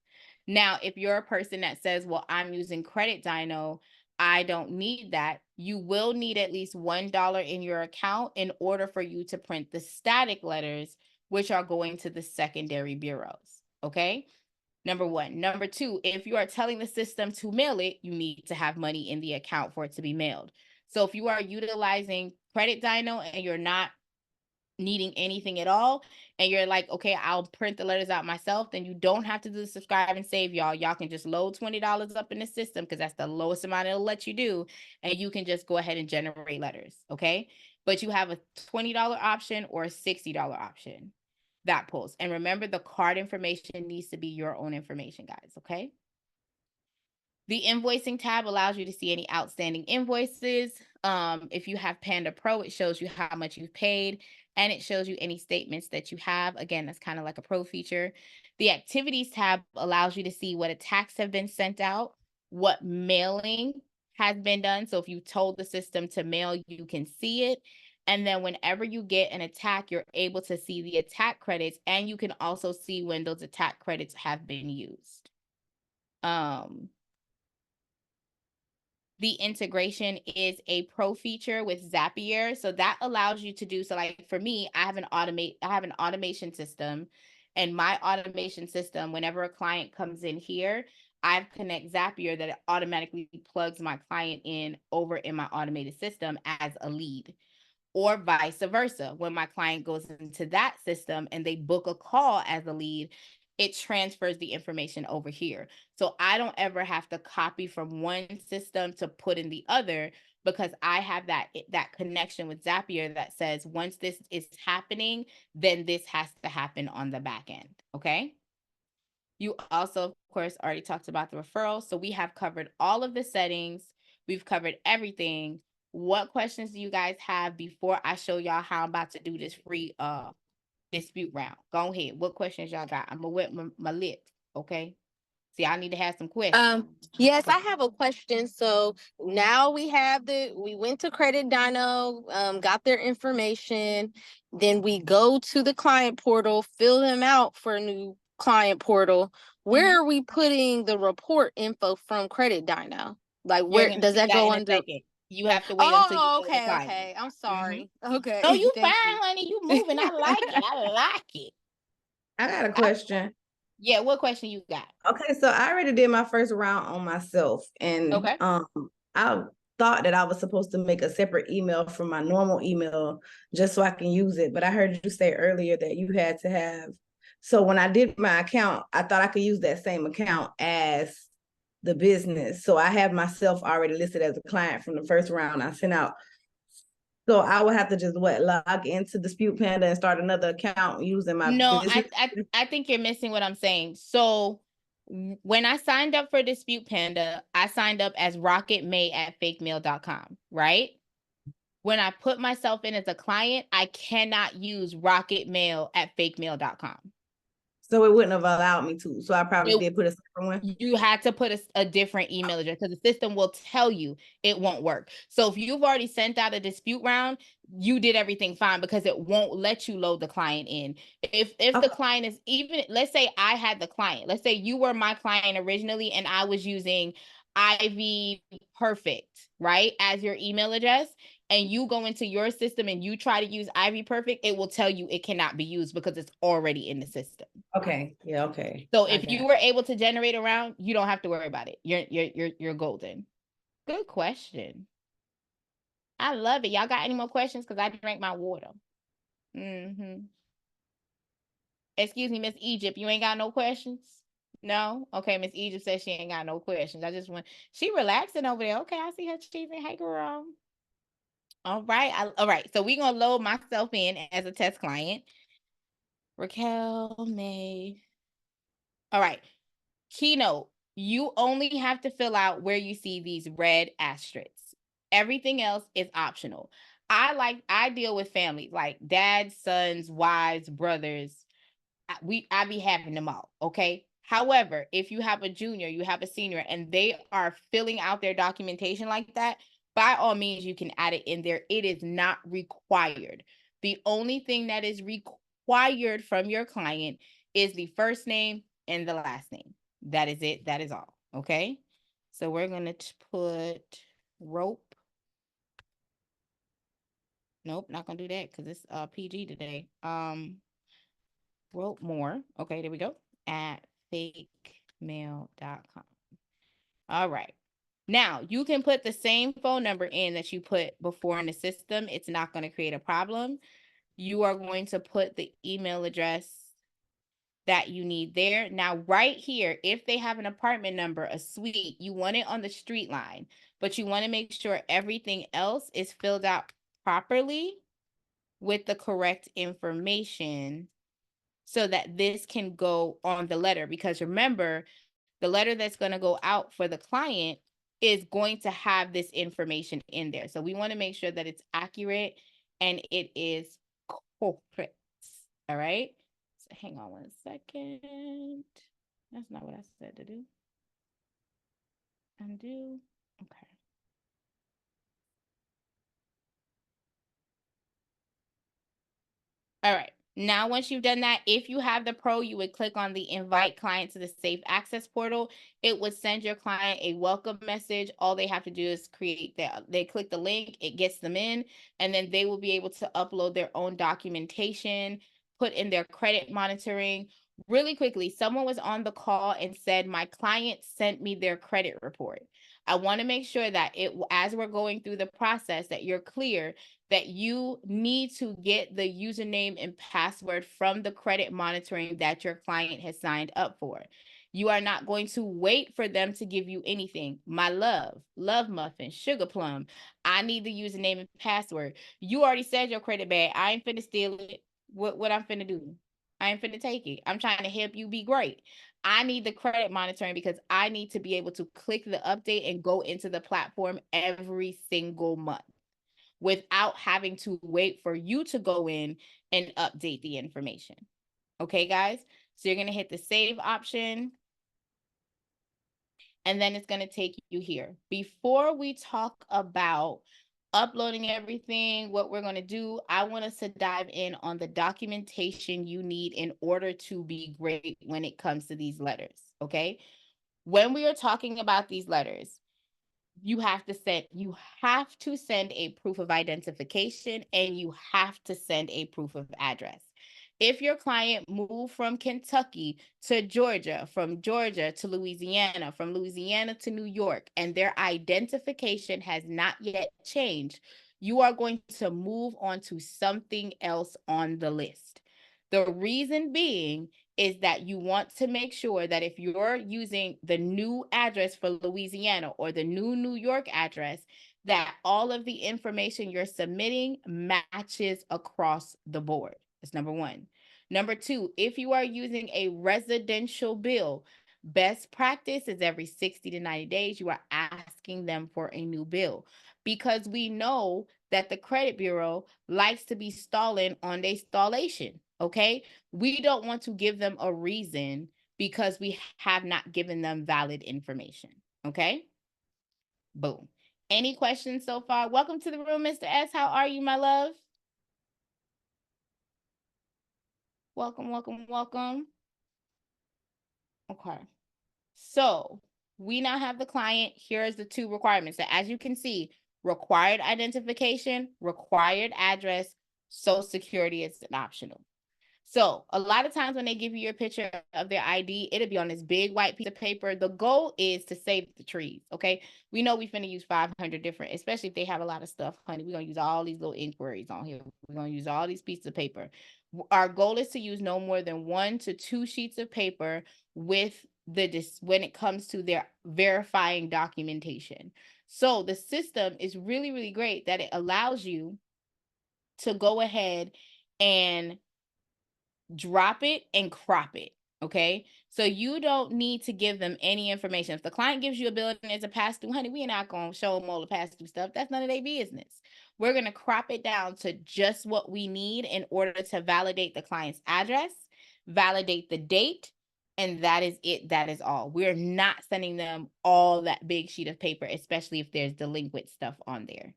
Now, if you're a person that says, well, I'm using Credit Dino, I don't need that, you will need at least $1 in your account in order for you to print the static letters, which are going to the secondary bureaus. Okay. Number one. Number two, if you are telling the system to mail it, you need to have money in the account for it to be mailed. So if you are utilizing Credit Dino and you're not needing anything at all, and you're like, okay, I'll print the letters out myself, then you don't have to do the subscribe and save, y'all. Y'all can just load $20 up in the system because that's the lowest amount it'll let you do, and you can just go ahead and generate letters, okay? But you have a $20 option or a $60 option that pulls. And remember, the card information needs to be your own information, guys, okay? The invoicing tab allows you to see any outstanding invoices. If you have Panda Pro, it shows you how much you've paid, and it shows you any statements that you have. Again, that's kind of like a pro feature. The activities tab allows you to see what attacks have been sent out, what mailing has been done. So if you told the system to mail, you can see it. And then whenever you get an attack, you're able to see the attack credits, and you can also see when those attack credits have been used. The integration is a pro feature with Zapier. So that allows you to do, so like for me, I have an automation system, and my automation system, whenever a client comes in here, I connect Zapier that it automatically plugs my client in over in my automated system as a lead. Or vice versa. When my client goes into that system and they book a call as a lead, it transfers the information over here. So I don't ever have to copy from one system to put in the other, because I have that connection with Zapier that says once this is happening, then this has to happen on the back end. Okay. You also, of course, already talked about the referral. So we have covered all of the settings. We've covered everything. What questions do you guys have before I show y'all how I'm about to do this free dispute round? Go ahead. What questions y'all got? I'm gonna wet my lips, okay? See, I need to have some questions. Yes, I have a question. So now we went to Credit Dino, got their information. Then we go to the client portal, fill them out for a new client portal. Where are we putting the report info from Credit Dino? Like, where does that go under? You have to wait until you okay, okay. I'm sorry. Okay. No, you Thank fine, you. honey. You moving. I like it. I like it. I got a question. Yeah, what question you got? Okay, so I already did my first round on myself, and Okay. I thought that I was supposed to make a separate email from my normal email just so I can use it. But I heard you say earlier that you had to have. So when I did my account, I thought I could use that same account as the business. So I have myself already listed as a client from the first round I sent out. So I would have to just log into Dispute Panda and start another account using my business. I think you're missing what I'm saying. So when I signed up for Dispute Panda, I signed up as rocketmay@fakemail.com, right? When I put myself in as a client, I cannot use rocketmail@fakemail.com. So it wouldn't have allowed me to. So I probably did put a separate one. You had to put a different email address because the system will tell you it won't work. So if you've already sent out a dispute round, you did everything fine because it won't let you load the client in. If the client is, even, let's say I had the client, let's say you were my client originally and I was using Ivy Perfect, right, as your email address, and you go into your system and you try to use Ivy Perfect, it will tell you it cannot be used because it's already in the system. Okay. Yeah. Okay. So if you were able to generate a round, you don't have to worry about it. You're golden. Good question. I love it. Y'all got any more questions? Because I drank my water. Excuse me, Miss Egypt. You ain't got no questions? No? Okay, Miss Egypt says she ain't got no questions. I just want, she relaxing over there. Okay, I see her cheesing. Hey, girl. All right. All right. So we're going to load myself in as a test client. Raquel May. All right. Keynote. You only have to fill out where you see these red asterisks. Everything else is optional. I deal with families like dads, sons, wives, brothers. I be having them all. Okay. However, if you have a junior, you have a senior, and they are filling out their documentation like that, by all means, you can add it in there. It is not required. The only thing that is required from your client is the first name and the last name. That is it. That is all. Okay. So we're going to put rope. Nope, not going to do that because it's PG today. Rope more. Okay, there we go. At fakemail.com. All right. Now, you can put the same phone number in that you put before in the system. It's not going to create a problem. You are going to put the email address that you need there. Now, right here, if they have an apartment number, a suite, you want it on the street line, but you want to make sure everything else is filled out properly with the correct information so that this can go on the letter. Because remember, the letter that's going to go out for the client is going to have this information in there. So we want to make sure that it's accurate and it is correct. All right. So hang on one second. That's not what I said to do. Undo. Okay. All right. Now, once you've done that, if you have the pro, you would click on the invite client to the safe access portal. It would send your client a welcome message. All they have to do is create that. They click the link, it gets them in, and then they will be able to upload their own documentation, put in their credit monitoring. Really quickly, someone was on the call and said, my client sent me their credit report. I want to make sure that as we're going through the process, that you're clear that you need to get the username and password from the credit monitoring that your client has signed up for. You are not going to wait for them to give you anything. My love muffin, sugar plum. I need the username and password. You already said your credit bad. I ain't finna steal it. What I'm finna do? I ain't finna take it. I'm trying to help you be great. I need the credit monitoring because I need to be able to click the update and go into the platform every single month without having to wait for you to go in and update the information. Okay, guys? So you're going to hit the save option. And then it's going to take you here. Before we talk about uploading everything, what we're going to do, I want us to dive in on the documentation you need in order to be great when it comes to these letters. Okay? When we are talking about these letters, you have to send a proof of identification and you have to send a proof of address. If your client moved from Kentucky to Georgia, from Georgia to Louisiana, from Louisiana to New York, and their identification has not yet changed, you are going to move on to something else on the list. The reason being is that you want to make sure that if you're using the new address for Louisiana or the new New York address, that all of the information you're submitting matches across the board. That's number one. Number two, if you are using a residential bill, best practice is every 60 to 90 days, you are asking them for a new bill because we know that the credit bureau likes to be stalling on their stallation. Okay, we don't want to give them a reason because we have not given them valid information. Okay, boom. Any questions so far? Welcome to the room, Mr. S. How are you, my love? Welcome, welcome, welcome. Okay, so we now have the client. Here's the two requirements. So as you can see, required identification, required address, Social Security is an optional. So a lot of times when they give you your picture of their ID, it'll be on this big white piece of paper. The goal is to save the trees, okay? We know we're finna use 500 different, especially if they have a lot of stuff, honey. We're gonna use all these little inquiries on here. We're gonna use all these pieces of paper. Our goal is to use no more than 1 to 2 sheets of paper with when it comes to their verifying documentation. So the system is really, really great that it allows you to go ahead and drop it and crop it. Okay. So you don't need to give them any information. If the client gives you a bill and it's a pass through, honey, we're not going to show them all the pass through stuff. That's none of their business. We're going to crop it down to just what we need in order to validate the client's address, validate the date, And that is it. That is all. We're not sending them all that big sheet of paper, especially if there's delinquent stuff on there.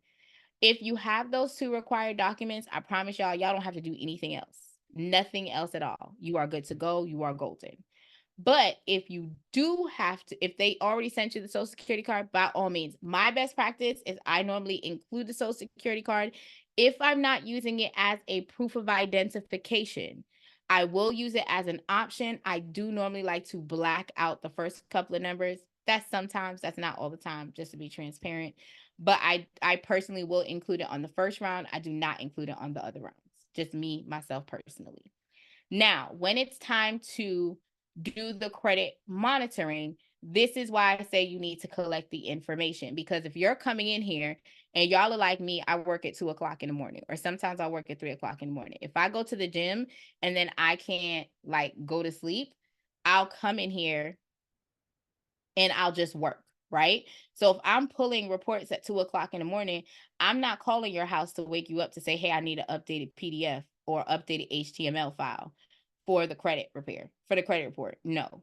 If you have those 2 required documents, I promise y'all don't have to do anything else. Nothing else at all. You are good to go. You are golden. But if you do have to, if they already sent you the social security card, by all means, my best practice is I normally include the social security card. If I'm not using it as a proof of identification, I will use it as an option. I do normally like to black out the first couple of numbers. That's sometimes, that's not all the time, just to be transparent. But I personally will include it on the first round. I do not include it on the other rounds. Just me, myself personally. Now, when it's time to do the credit monitoring, this is why I say you need to collect the information, because if you're coming in here and y'all are like me, I work at 2:00 in the morning, or sometimes I work at 3:00 in the morning. If I go to the gym and then I can't like go to sleep, I'll come in here and I'll just work, right? So if I'm pulling reports at 2:00 in the morning, I'm not calling your house to wake you up to say, hey, I need an updated PDF or updated HTML file for the credit report. No.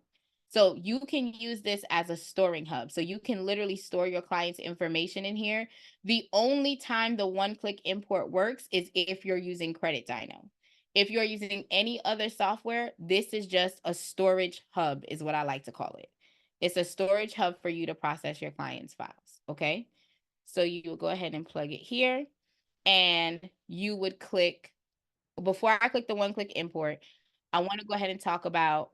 So you can use this as a storing hub. So you can literally store your client's information in here. The only time the one-click import works is if you're using Credit Dyno. If you're using any other software, this is just a storage hub, is what I like to call it. It's a storage hub for you to process your client's files, okay? So you will go ahead and plug it here, and you would click, before I click the one-click import, I want to go ahead and talk about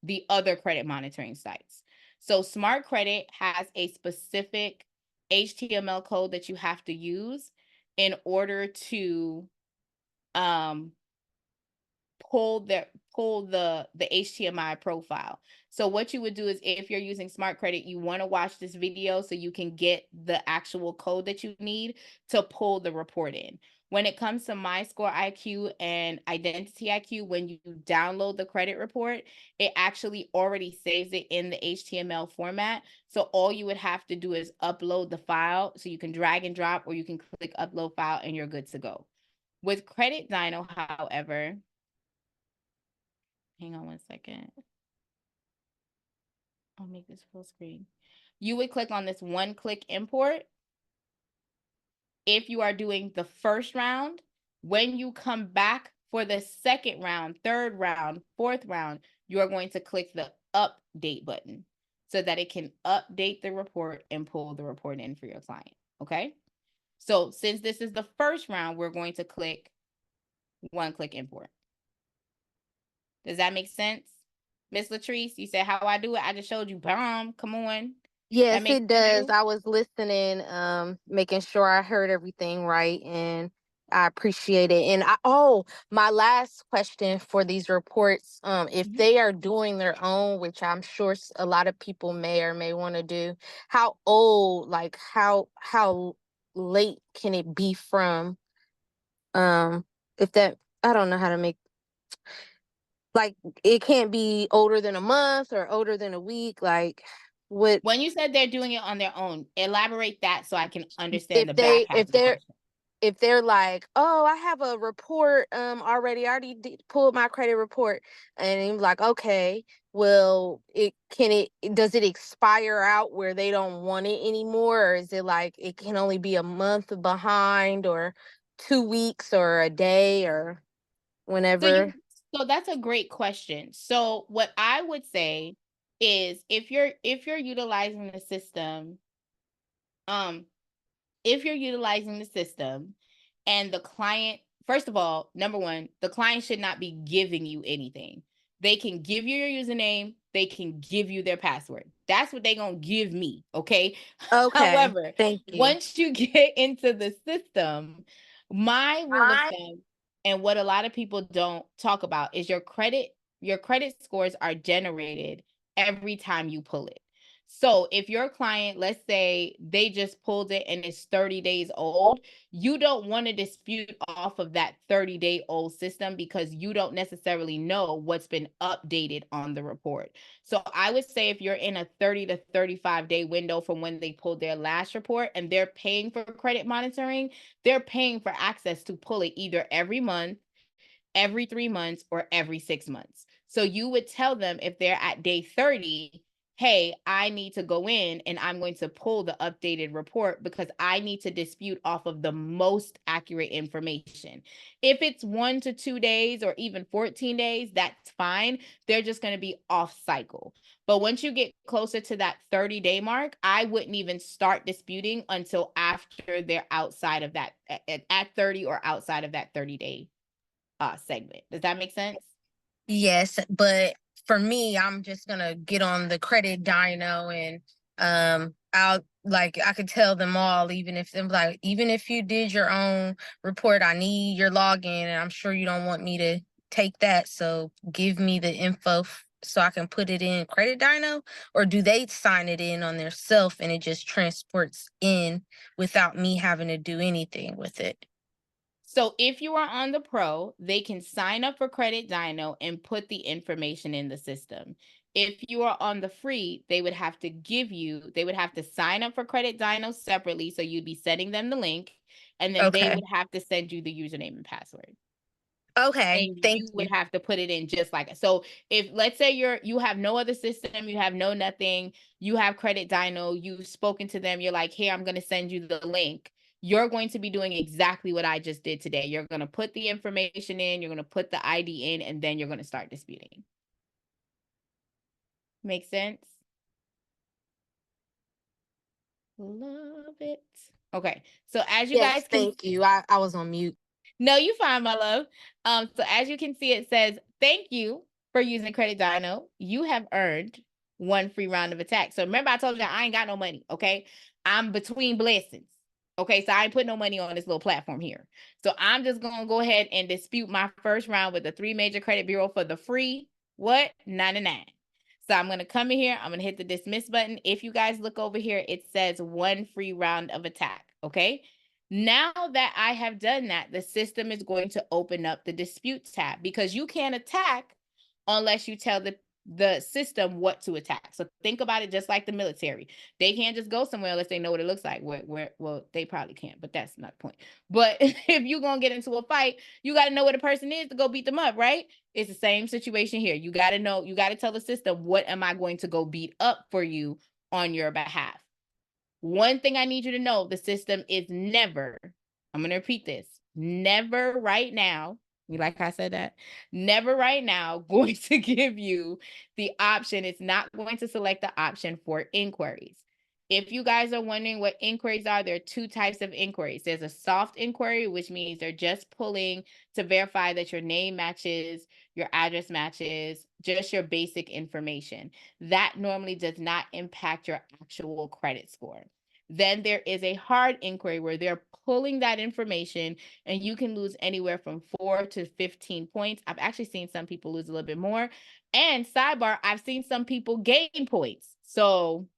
the other credit monitoring sites. So Smart Credit has a specific HTML code that you have to use in order to pull the HTML profile. So what you would do is, if you're using Smart Credit, you want to watch this video so you can get the actual code that you need to pull the report in. When it comes to My Score IQ and Identity IQ, when you download the credit report, it actually already saves it in the HTML format. So all you would have to do is upload the file. So you can drag and drop, or you can click upload file and you're good to go. With Credit Dyno, however, hang on one second. I'll make this full screen. You would click on this one-click import. If you are doing the first round, when you come back for the second round, third round, fourth round, you are going to click the update button so that it can update the report and pull the report in for your client, okay? So since this is the first round, we're going to click one-click import. Does that make sense? Miss Latrice, you said how I do it. I just showed you. Bomb. Come on. Yes, it does. I was listening, making sure I heard everything right, and I appreciate it. And my last question for these reports, if they are doing their own, which I'm sure a lot of people may or may want to do, how old, like how late can it be from? If that, I don't know how to make, like, it can't be older than a month or older than a week, like. When you said they're doing it on their own, elaborate that so I can understand the back half of the question. If they're like, oh, I have a report already, I already pulled my credit report, and you're like, okay, well, does it expire out where they don't want it anymore, or is it like it can only be a month behind, or 2 weeks, or a day, or whenever? So that's a great question. So what I would say is, if you're utilizing the system, and the client, first of all, number one, the client should not be giving you anything. They can give you your username, they can give you their password. That's what they're gonna give me, okay? However, thank you. once you get into the system, my rule of thumb, and what a lot of people don't talk about, is your credit scores are generated every time you pull it. So if your client, let's say they just pulled it and it's 30 days old, you don't want to dispute off of that 30-day-old system, because you don't necessarily know what's been updated on the report. So I would say, if you're in a 30 to 35-day window from when they pulled their last report and they're paying for credit monitoring, they're paying for access to pull it either every month, every 3 months, or every 6 months. So you would tell them if they're at day 30, hey, I need to go in and I'm going to pull the updated report because I need to dispute off of the most accurate information. If it's 1 to 2 days or even 14 days, that's fine. They're just going to be off cycle. But once you get closer to that 30-day mark, I wouldn't even start disputing until after they're outside of that, at 30 or outside of that 30-day segment. Does that make sense? Yes, but for me, I'm just gonna get on the credit dyno and I'll I could tell them all, even if you did your own report, I need your login, and I'm sure you don't want me to take that. So give me the info so I can put it in credit dyno, or do they sign it in on their self and it just transports in without me having to do anything with it? So if you are on the pro, they can sign up for Credit Dyno and put the information in the system. If you are on the free, they would have to sign up for Credit Dyno separately. So you'd be sending them the link, and then they Okay. would have to send you the username and password. Okay, And thank you you. would have to put it in just like it. So if, let's say you have no other system, you have no nothing, you have Credit Dyno, you've spoken to them, you're like, hey, I'm going to send you the link. You're going to be doing exactly what I just did today. You're going to put the information in, you're going to put the ID in, and then you're going to start disputing. Make sense? Love it. Okay. So as you guys can, Thank you. I was on mute. no, you fine, my love. So as you can see, it says, thank you for using Credit Dyno. You have earned 1 free round of attack. So remember, I told you I ain't got no money, okay? I'm between blessings. Okay, so I ain't put no money on this little platform here. So I'm just gonna go ahead and dispute my first round with the 3 major credit bureau for the free, what? 99. So I'm gonna come in here, I'm gonna hit the dismiss button. If you guys look over here, it says 1 free round of attack, okay? Now that I have done that, the system is going to open up the dispute tab because you can't attack unless you tell the system what to attack. So think about it just like the military. They can't just go somewhere unless they know what it looks like. Well, they probably can't, but that's not the point. But if you're going to get into a fight, you got to know where the person is to go beat them up, right? It's the same situation here. You got to know, you got to tell the system, what am I going to go beat up for you on your behalf? One thing I need you to know, the system is never, I'm going to repeat this, never right now, like I said that, never right now going to give you the option. It's not going to select the option for inquiries. If you guys are wondering what inquiries are, there are 2 types of inquiries. There's a soft inquiry, which means they're just pulling to verify that your name matches, your address matches, just your basic information. That normally does not impact your actual credit score. Then there is a hard inquiry where they're pulling that information and you can lose anywhere from 4 to 15 points. I've actually seen some people lose a little bit more. And sidebar, I've seen some people gain points. So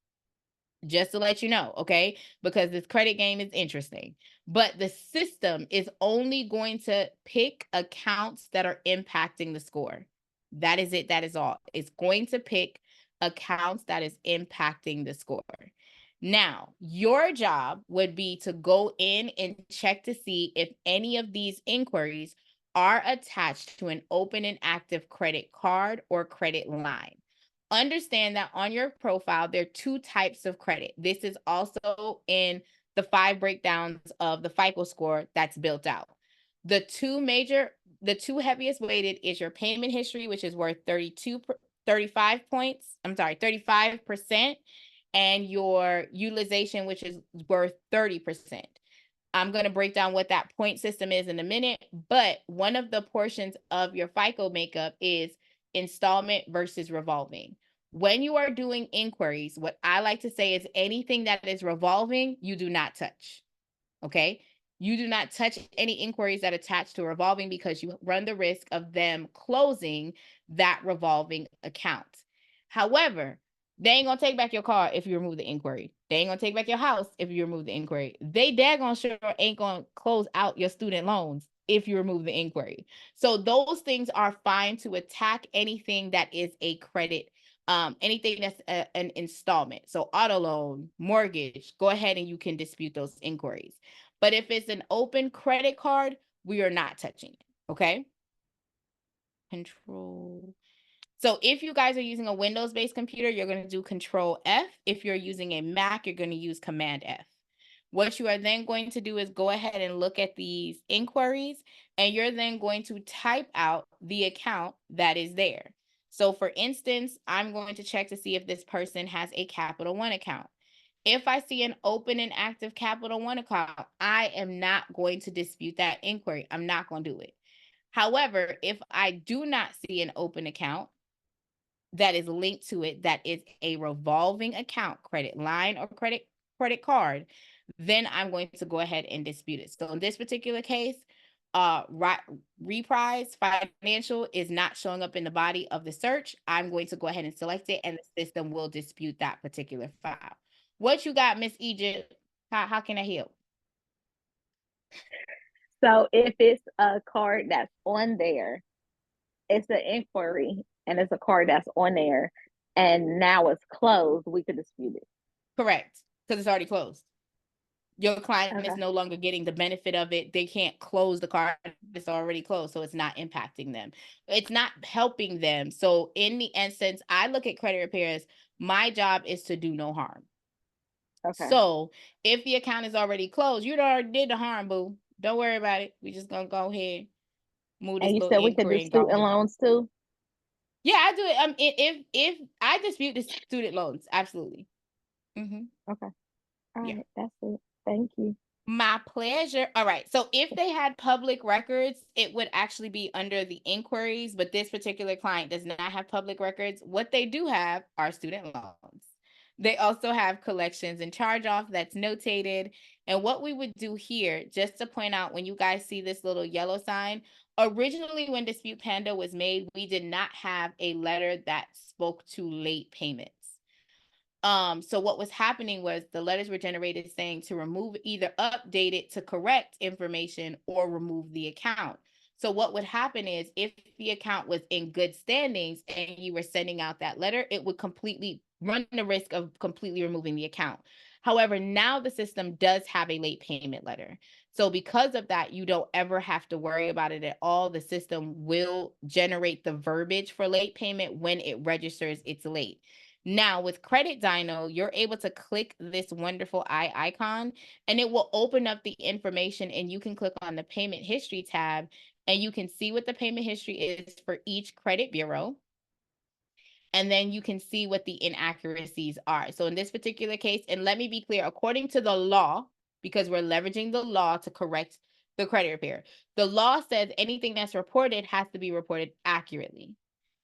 just to let you know, okay? Because this credit game is interesting. But the system is only going to pick accounts that are impacting the score. That is it. That is all. It's going to pick accounts that is impacting the score. Now, your job would be to go in and check to see if any of these inquiries are attached to an open and active credit card or credit line. Understand that on your profile, there are 2 types of credit. This is also in the 5 breakdowns of the FICO score that's built out. The 2 heaviest weighted is your payment history, which is worth 35 points. I'm sorry, 35%, and your utilization, which is worth 30%. I'm going to break down what that point system is in a minute, but one of the portions of your FICO makeup is installment versus revolving. When you are doing inquiries, what I like to say is anything that is revolving, you do not touch. Okay? You do not touch any inquiries that attach to revolving because you run the risk of them closing that revolving account. However, they ain't gonna take back your car if you remove the inquiry. They ain't gonna take back your house if you remove the inquiry. They daggone sure ain't gonna close out your student loans if you remove the inquiry. So those things are fine to attack anything that is a credit, anything that's an installment. So auto loan, mortgage, go ahead and you can dispute those inquiries. But if it's an open credit card, we are not touching it, okay? Control. So if you guys are using a Windows-based computer, you're going to do Control F. If you're using a Mac, you're going to use Command F. What you are then going to do is go ahead and look at these inquiries, and you're then going to type out the account that is there. So for instance, I'm going to check to see if this person has a Capital One account. If I see an open and active Capital One account, I am not going to dispute that inquiry. I'm not going to do it. However, if I do not see an open account that is linked to it, that is a revolving account, credit line or credit card, then I'm going to go ahead and dispute it. So in this particular case, Reprise Financial is not showing up in the body of the search. I'm going to go ahead and select it, and the system will dispute that particular file. What you got, Miss Egypt? How can I help? So if it's a card that's on there, it's an inquiry, and it's a card that's on there, and now it's closed, we could dispute it. Correct, because it's already closed. Your client Okay. is no longer getting the benefit of it. They can't close the card. It's already closed, so it's not impacting them. It's not helping them. So in the instance, I look at credit repairs, my job is to do no harm. Okay. So if the account is already closed, you already did the harm, boo. Don't worry about it. We just gonna go ahead, move this And you little said we could inquiry do and go student ahead. loans too? Yeah, I do it. If I dispute the student loans, absolutely. Okay. All Yeah. right, that's it. Thank you. My pleasure. All right. So if they had public records, it would actually be under the inquiries, but this particular client does not have public records. What they do have are student loans. They also have collections and charge off that's notated. And what we would do here, just to point out, when you guys see this little yellow sign, originally when Dispute Panda was made, we did not have a letter that spoke to late payments. So what was happening was the letters were generated saying to remove, either update it to correct information or remove the account. So what would happen is if the account was in good standings and you were sending out that letter, it would completely run the risk of completely removing the account. However, now the system does have a late payment letter. So because of that, you don't ever have to worry about it at all. The system will generate the verbiage for late payment when it registers it's late. Now with Credit Dyno, you're able to click this wonderful eye icon and it will open up the information, and you can click on the payment history tab and you can see what the payment history is for each credit bureau. And then you can see what the inaccuracies are. So in this particular case, and let me be clear, according to the law, because we're leveraging the law to correct the credit repair, the law says anything that's reported has to be reported accurately.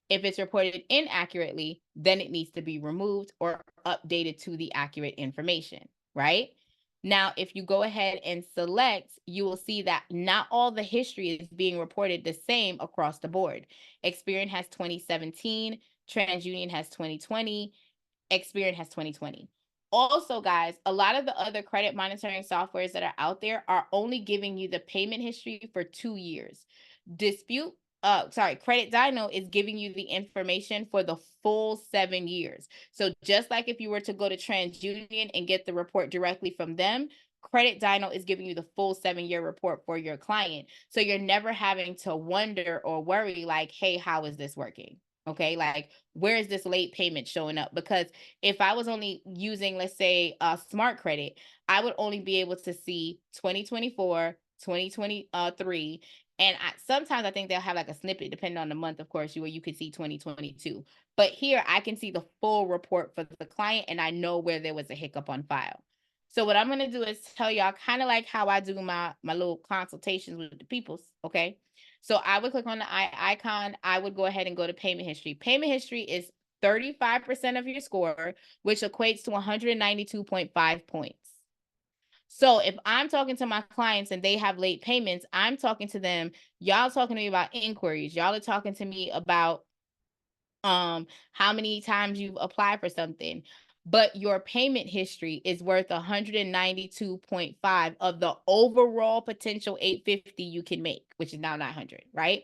If it's reported inaccurately, then it needs to be removed or updated to the accurate information, right? Now, if you go ahead and select, you will see that not all the history is being reported the same across the board. Experian has 2017, TransUnion has 2020, Experian has 2020. Also, guys, a lot of the other credit monitoring softwares that are out there are only giving you the payment history for 2 years. Credit Dyno is giving you the information for the full 7 years. So just like if you were to go to TransUnion and get the report directly from them, Credit Dyno is giving you the full 7-year report for your client. So you're never having to wonder or worry like, hey, how is this working? Okay, like where is this late payment showing up? Because if I was only using, let's say, Smart Credit, I would only be able to see 2024, 2023, and sometimes I think they'll have like a snippet depending on the month, of course, where you could see 2022. But here I can see the full report for the client and I know where there was a hiccup on file. So what I'm going to do is tell y'all kind of like how I do my little consultations with the peoples, okay? So I would click on the eye icon. I would go ahead and go to payment history. Payment history is 35% of your score, which equates to 192.5 points. So if I'm talking to my clients and they have late payments, I'm talking to them. Y'all talking to me about inquiries. Y'all are talking to me about how many times you've applied for something. But your payment history is worth 192.5 of the overall potential 850 you can make, which is now 900, right?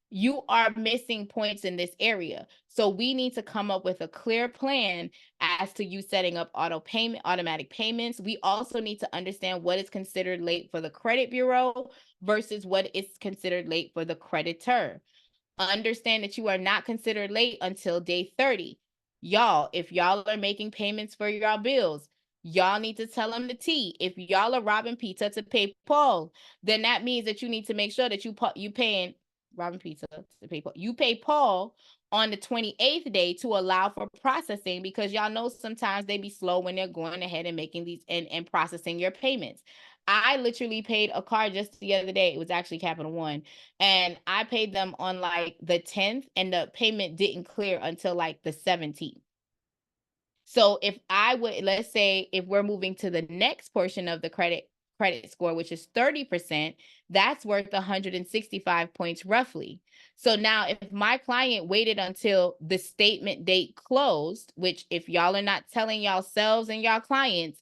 You are missing points in this area. So we need to come up with a clear plan as to you setting up automatic payments. We also need to understand what is considered late for the credit bureau versus what is considered late for the creditor. understand that you are not considered late until day 30. Y'all, if y'all are making payments for y'all bills, y'all need to tell them the T. If y'all are robbing Peter to pay Paul, then that means that you need to make sure that you paying robbing Peter to pay Paul. You pay Paul on the 28th day to allow for processing, because y'all know sometimes they be slow when they're going ahead and making these and processing your payments. I literally paid a card just the other day. It was actually Capital One, and I paid them on like the 10th, and the payment didn't clear until like the 17th. So if I would, let's say if we're moving to the next portion of the credit score, which is 30%, that's worth 165 points roughly. So now if my client waited until the statement date closed, which if y'all are not telling yourselves and y'all clients,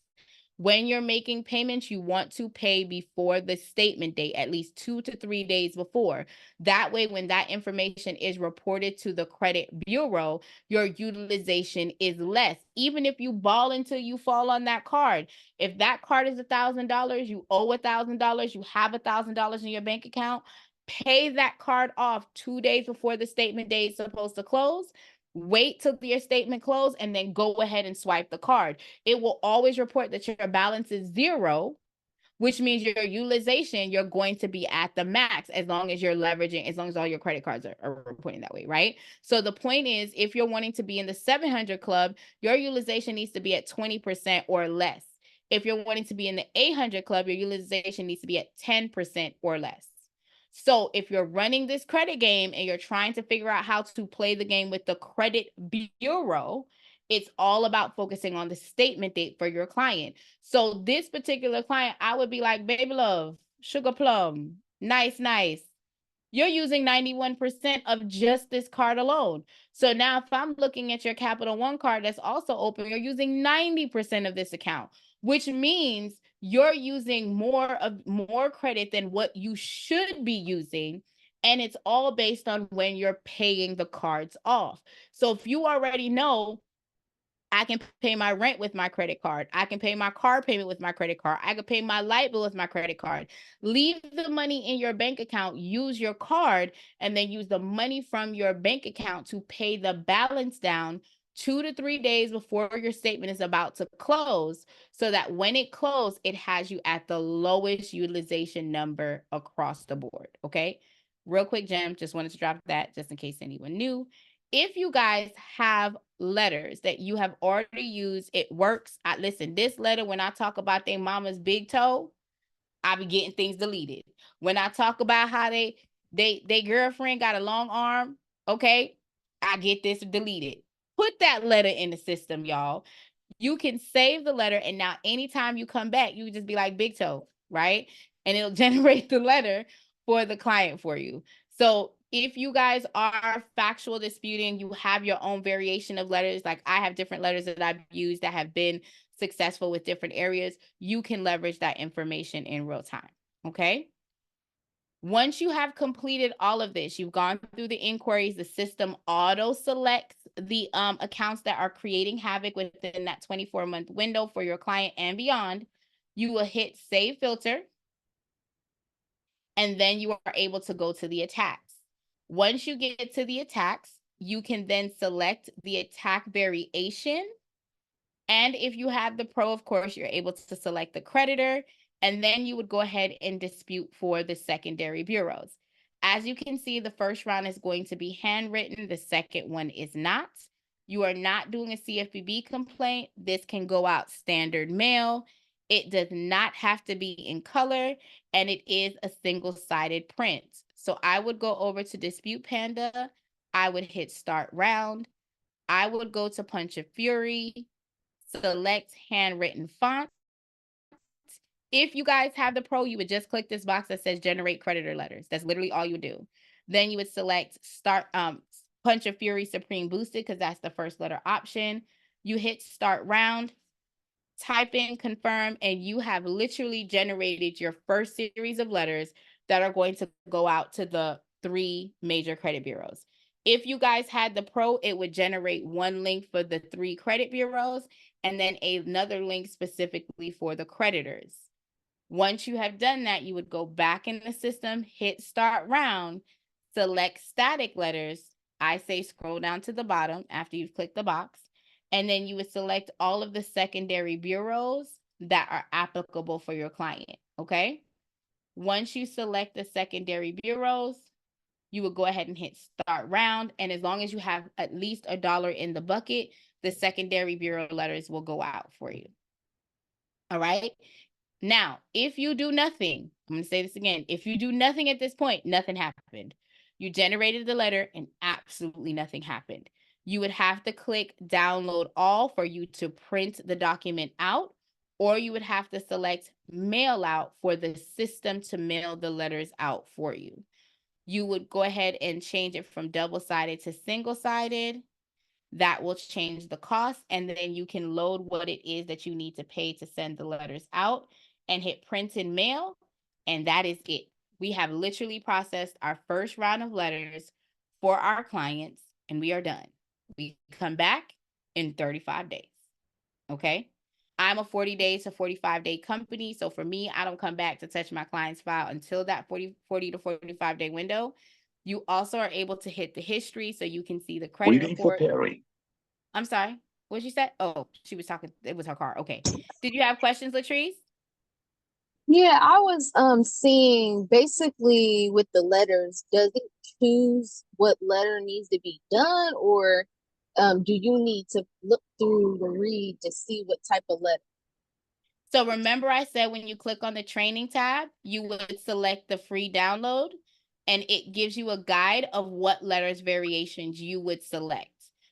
when you're making payments, you want to pay before the statement date, at least 2 to 3 days before. That way, when that information is reported to the credit bureau, your utilization is less. Even if you ball until you fall on that card, if that card is $1,000, you owe $1,000, you have $1,000 in your bank account, pay that card off 2 days before the statement date is supposed to close. Wait till your statement close and then go ahead and swipe the card. It will always report that your balance is 0, which means your utilization, you're going to be at the max as long as you're leveraging, as long as all your credit cards are reporting that way, right? So the point is, if you're wanting to be in the 700 club, your utilization needs to be at 20% or less. If you're wanting to be in the 800 club, your utilization needs to be at 10% or less. So if you're running this credit game and you're trying to figure out how to play the game with the credit bureau, it's all about focusing on the statement date for your client. So this particular client, I would be like, baby love, sugar plum, nice. You're using 91% of just this card alone. So now if I'm looking at your Capital One card that's also open, you're using 90% of this account, which means you're using more credit than what you should be using. And it's all based on when you're paying the cards off. So if you already know, I can pay my rent with my credit card, I can pay my car payment with my credit card, I can pay my light bill with my credit card, leave the money in your bank account, use your card, and then use the money from your bank account to pay the balance down 2 to 3 days before your statement is about to close, so that when it closes, it has you at the lowest utilization number across the board. Okay, real quick, Jem, just wanted to drop that just in case anyone knew. If you guys have letters that you have already used, it works. Listen, this letter, when I talk about their mama's big toe, I be getting things deleted. When I talk about how they girlfriend got a long arm, okay, I get this deleted. Put that letter in the system, y'all. You can save the letter, and now anytime you come back, you just be like big toe, right? And it'll generate the letter for the client for you. So if you guys are factual disputing, you have your own variation of letters. Like I have different letters that I've used that have been successful with different areas. You can leverage that information in real time. Okay. Once you have completed all of this, you've gone through the inquiries, the system auto selects the accounts that are creating havoc within that 24-month window for your client and beyond. You will hit save filter, and then you are able to go to the attacks. Once you get to the attacks, you can then select the attack variation. And if you have the pro, of course, you're able to select the creditor, and then you would go ahead and dispute for the secondary bureaus. As you can see, the first round is going to be handwritten. The second one is not. You are not doing a CFPB complaint. This can go out standard mail. It does not have to be in color, and it is a single-sided print. So I would go over to Dispute Panda. I would hit start round. I would go to Punch of Fury, select handwritten font. If you guys have the pro, you would just click this box that says generate creditor letters. That's literally all you do. Then you would select start Punch of Fury Supreme Boosted, because that's the first letter option. You hit start round, type in confirm, and you have literally generated your first series of letters that are going to go out to the 3 major credit bureaus. If you guys had the pro, it would generate one link for the 3 credit bureaus and then another link specifically for the creditors. Once you have done that, you would go back in the system, hit start round, select static letters, I say scroll down to the bottom after you've clicked the box, and then you would select all of the secondary bureaus that are applicable for your client, okay? Once you select the secondary bureaus, you would go ahead and hit start round, and as long as you have at least $1 in the bucket, the secondary bureau letters will go out for you. All right? Now, if you do nothing, I'm going to say this again. If you do nothing at this point, nothing happened. You generated the letter and absolutely nothing happened. You would have to click download all for you to print the document out, or you would have to select mail out for the system to mail the letters out for you. You would go ahead and change it from double-sided to single-sided. That will change the cost, and then you can load what it is that you need to pay to send the letters out and hit print and mail, and that is it. We have literally processed our first round of letters for our clients, and we are done. We come back in 35 days, okay? I'm a 40 days to 45-day company, so for me, I don't come back to touch my client's file until that 40 to 45-day window. You also are able to hit the history so you can see the credit report. I'm sorry, what she said? Oh, she was talking, it was her car. Okay. Did you have questions, Latrice? Yeah, I was seeing basically with the letters, does it choose what letter needs to be done, or do you need to look through the read to see what type of letter? So remember I said when you click on the training tab, you would select the free download, and it gives you a guide of what letters variations you would select.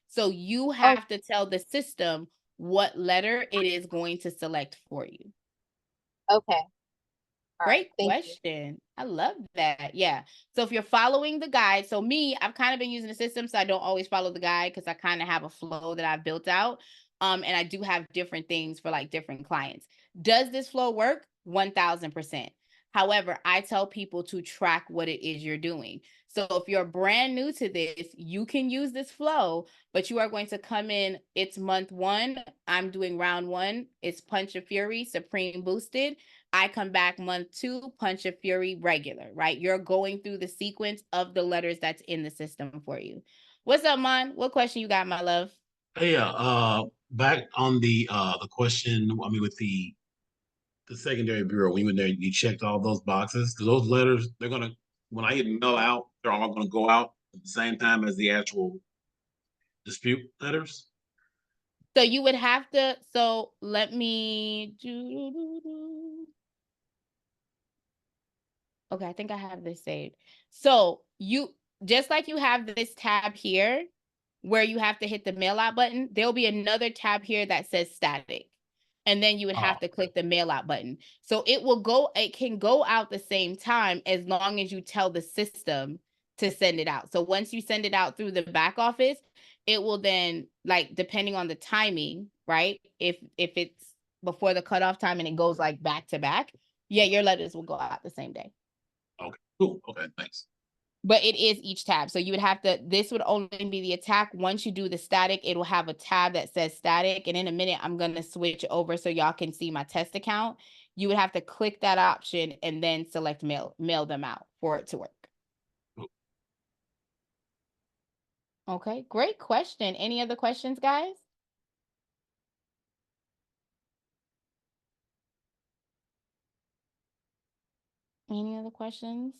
So you have to tell the system what letter it is going to select for you. Okay. All right, Great thank you. question. I love that. Yeah. So if you're following the guide, so me, I've kind of been using the system, so I don't always follow the guide because I kind of have a flow that I've built out. And I do have different things for like different clients. Does this flow work? 1000%. However, I tell people to track what it is you're doing. So if you're brand new to this, you can use this flow, but you are going to come in, it's month 1. I'm doing round 1. It's Punch of Fury, Supreme Boosted. I come back month 2, Punch of Fury, regular, right? You're going through the sequence of the letters that's in the system for you. What's up, Mon? What question you got, my love? Yeah, back on the question, I mean, with the secondary bureau, when there, you checked all those boxes. Those letters, they're gonna, when I hit mail out, they're all gonna go out at the same time as the actual dispute letters. So you would have to, so let me do. Okay, I think I have this saved. So you, just like you have this tab here where you have to hit the mail out button, there'll be another tab here that says static. And then you would have to click the mail out button. So it will go, it can go out the same time as long as you tell the system to send it out. So once you send it out through the back office, it will then, like, depending on the timing, right? If it's before the cutoff time and it goes like back to back, yeah, your letters will go out the same day. Okay, cool. Okay, thanks. But it is each tab. So you would have to, this would only be the attack. Once you do the static, it will have a tab that says static. And in a minute, I'm going to switch over so y'all can see my test account. You would have to click that option and then select mail them out for it to work. Okay, great question. Any other questions, guys? Any other questions?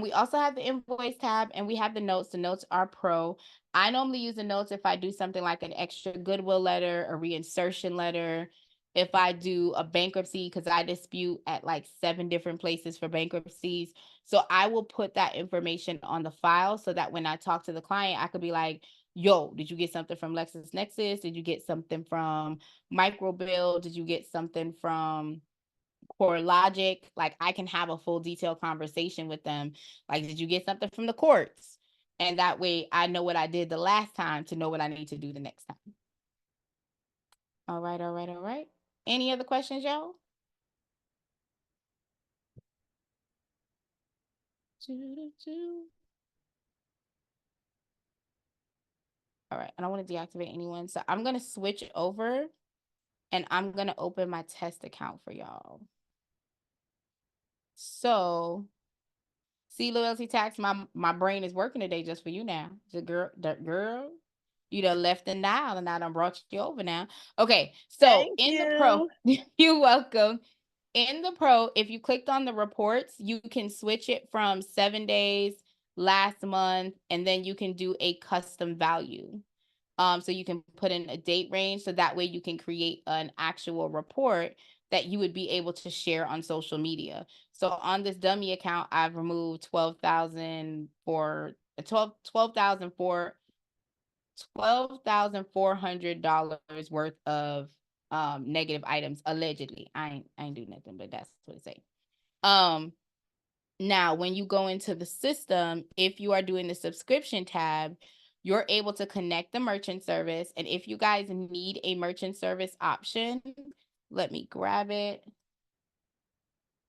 We also have the invoice tab and we have the notes. The notes are pro. I normally use the notes if I do something like an extra goodwill letter, a reinsertion letter, if I do a bankruptcy, because I dispute at like 7 different places for bankruptcies. So I will put that information on the file so that when I talk to the client, I could be like, yo, did you get something from LexisNexis? Did you get something from Microbill? Did you get something from Core Logic? Like, I can have a full detailed conversation with them. Like, did you get something from the courts? And that way I know what I did the last time to know what I need to do the next time. All right, all right, all right. Any other questions, y'all? All right, I don't want to deactivate anyone. So I'm going to switch over and I'm going to open my test account for y'all. So See, loyalty tax, my brain is working today just for you now. The girl, you done left the Nile and I done brought you over now. Okay, so Thank in the you. pro, you're welcome. In the pro, if you clicked on the reports, you can switch it from 7 days, last month, and then you can do a custom value. So you can put in a date range, so that way you can create an actual report that you would be able to share on social media. So on this dummy account, I've removed $12,400 worth of negative items allegedly. I ain't do nothing, but that's what it say. Now, when you go into the system, if you are doing the subscription tab, you're able to connect the merchant service. And if you guys need a merchant service option, let me grab it.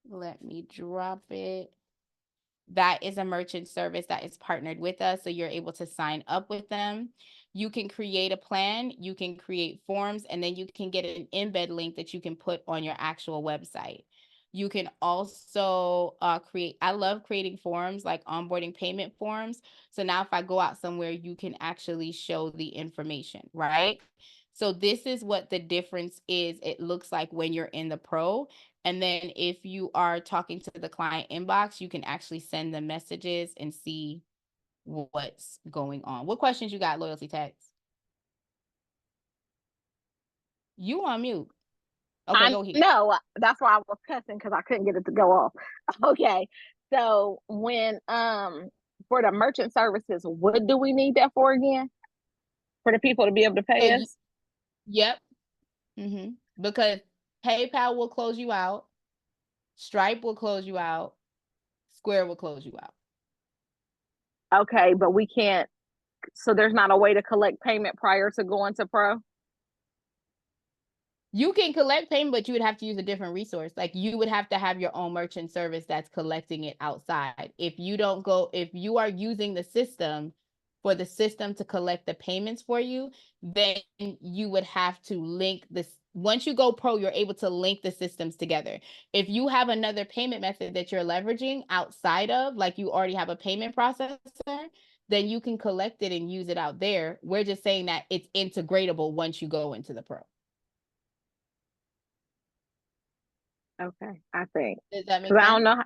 Let me drop it. That is a merchant service that is partnered with us. So you're able to sign up with them. You can create a plan, you can create forms, and then you can get an embed link that you can put on your actual website. You can also create, I love creating forms like onboarding payment forms. So now if I go out somewhere, you can actually show the information, right? So this is what the difference is. It looks like when you're in the pro. And then if you are talking to the client inbox, you can actually send them messages and see what's going on. What questions you got, loyalty tax? You on mute. Okay, go ahead. No, that's why I was cussing because I couldn't get it to go off. Okay. So when for the merchant services, what do we need that for again? For the people to be able to pay So us? yep. Because PayPal will close you out, Stripe will close you out, Square will close you out. Okay, but we can't, so there's not a way to collect payment prior to going to pro? You can collect payment, but you would have to use a different resource. Like you would have to have your own merchant service that's collecting it outside. If you are using the system for the system to collect the payments for you, then you would have to link this. Once you go pro, you're able to link the systems together. If you have another payment method that you're leveraging outside of, like you already have a payment processor, then you can collect it and use it out there. We're just saying that it's integratable once you go into the pro. Okay, I think. Does that make Because sense? I don't know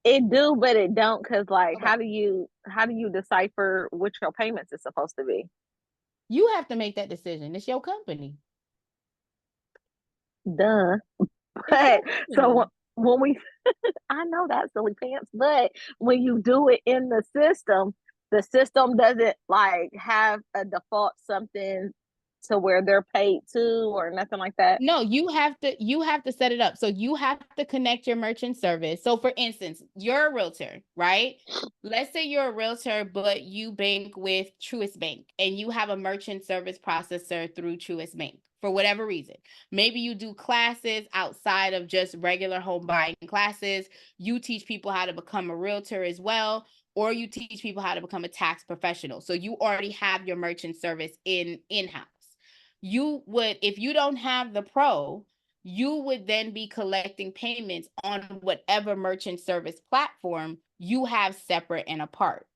it do, but it don't. Because like, Okay. how do you decipher which your payments is supposed to be? You have to make that decision. It's your company. Duh. But so when we, I know that's silly pants, but when you do it in the system doesn't like have a default something to where they're paid to or nothing like that. No, you have to set it up. So you have to connect your merchant service. So for instance, you're a realtor, right? Let's say you're a realtor, but you bank with Truist Bank and you have a merchant service processor through Truist Bank for whatever reason. Maybe you do classes outside of just regular home buying classes. You teach people how to become a realtor as well, or you teach people how to become a tax professional. So you already have your merchant service in-house. You would, if you don't have the pro, you would then be collecting payments on whatever merchant service platform you have separate and apart.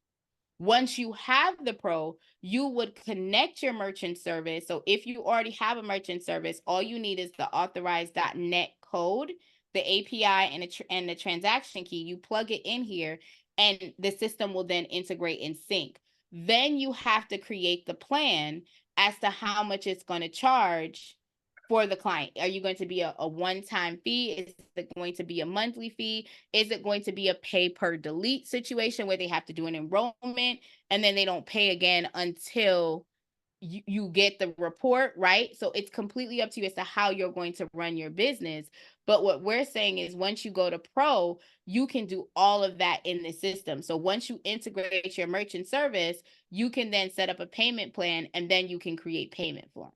Once you have the pro, you would connect your merchant service. So if you already have a merchant service, all you need is the authorized.net code, the API, and the transaction key. You plug it in here, and the system will then integrate and sync. Then you have to create the plan as to how much it's going to charge for the client. Are you going to be a one-time fee? Is it going to be a monthly fee? Is it going to be a pay per delete situation where they have to do an enrollment and then they don't pay again until you get the report, right? So it's completely up to you as to how you're going to run your business. But what we're saying is once you go to pro, you can do all of that in the system. So once you integrate your merchant service, you can then set up a payment plan and then you can create payment forms.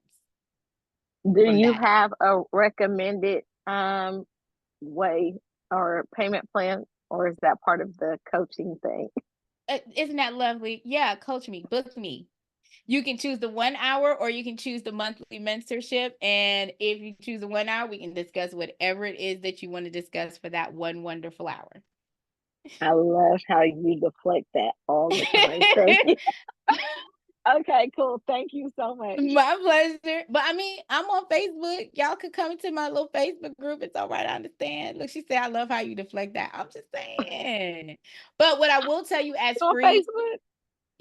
Do you have a recommended way or payment plan, or is that part of the coaching thing? Isn't that lovely? Yeah, coach me, book me. You can choose the 1 hour or you can choose the monthly mentorship. And if you choose the 1 hour, we can discuss whatever it is that you want to discuss for that one wonderful hour. I love how you deflect that all the time. Thank you. Okay, cool. Thank you so much. My pleasure. But I mean, I'm on Facebook. Y'all could come to my little Facebook group. It's all right. I understand. Look, she said, I love how you deflect that. I'm just saying. But what I will tell you as On free, Facebook?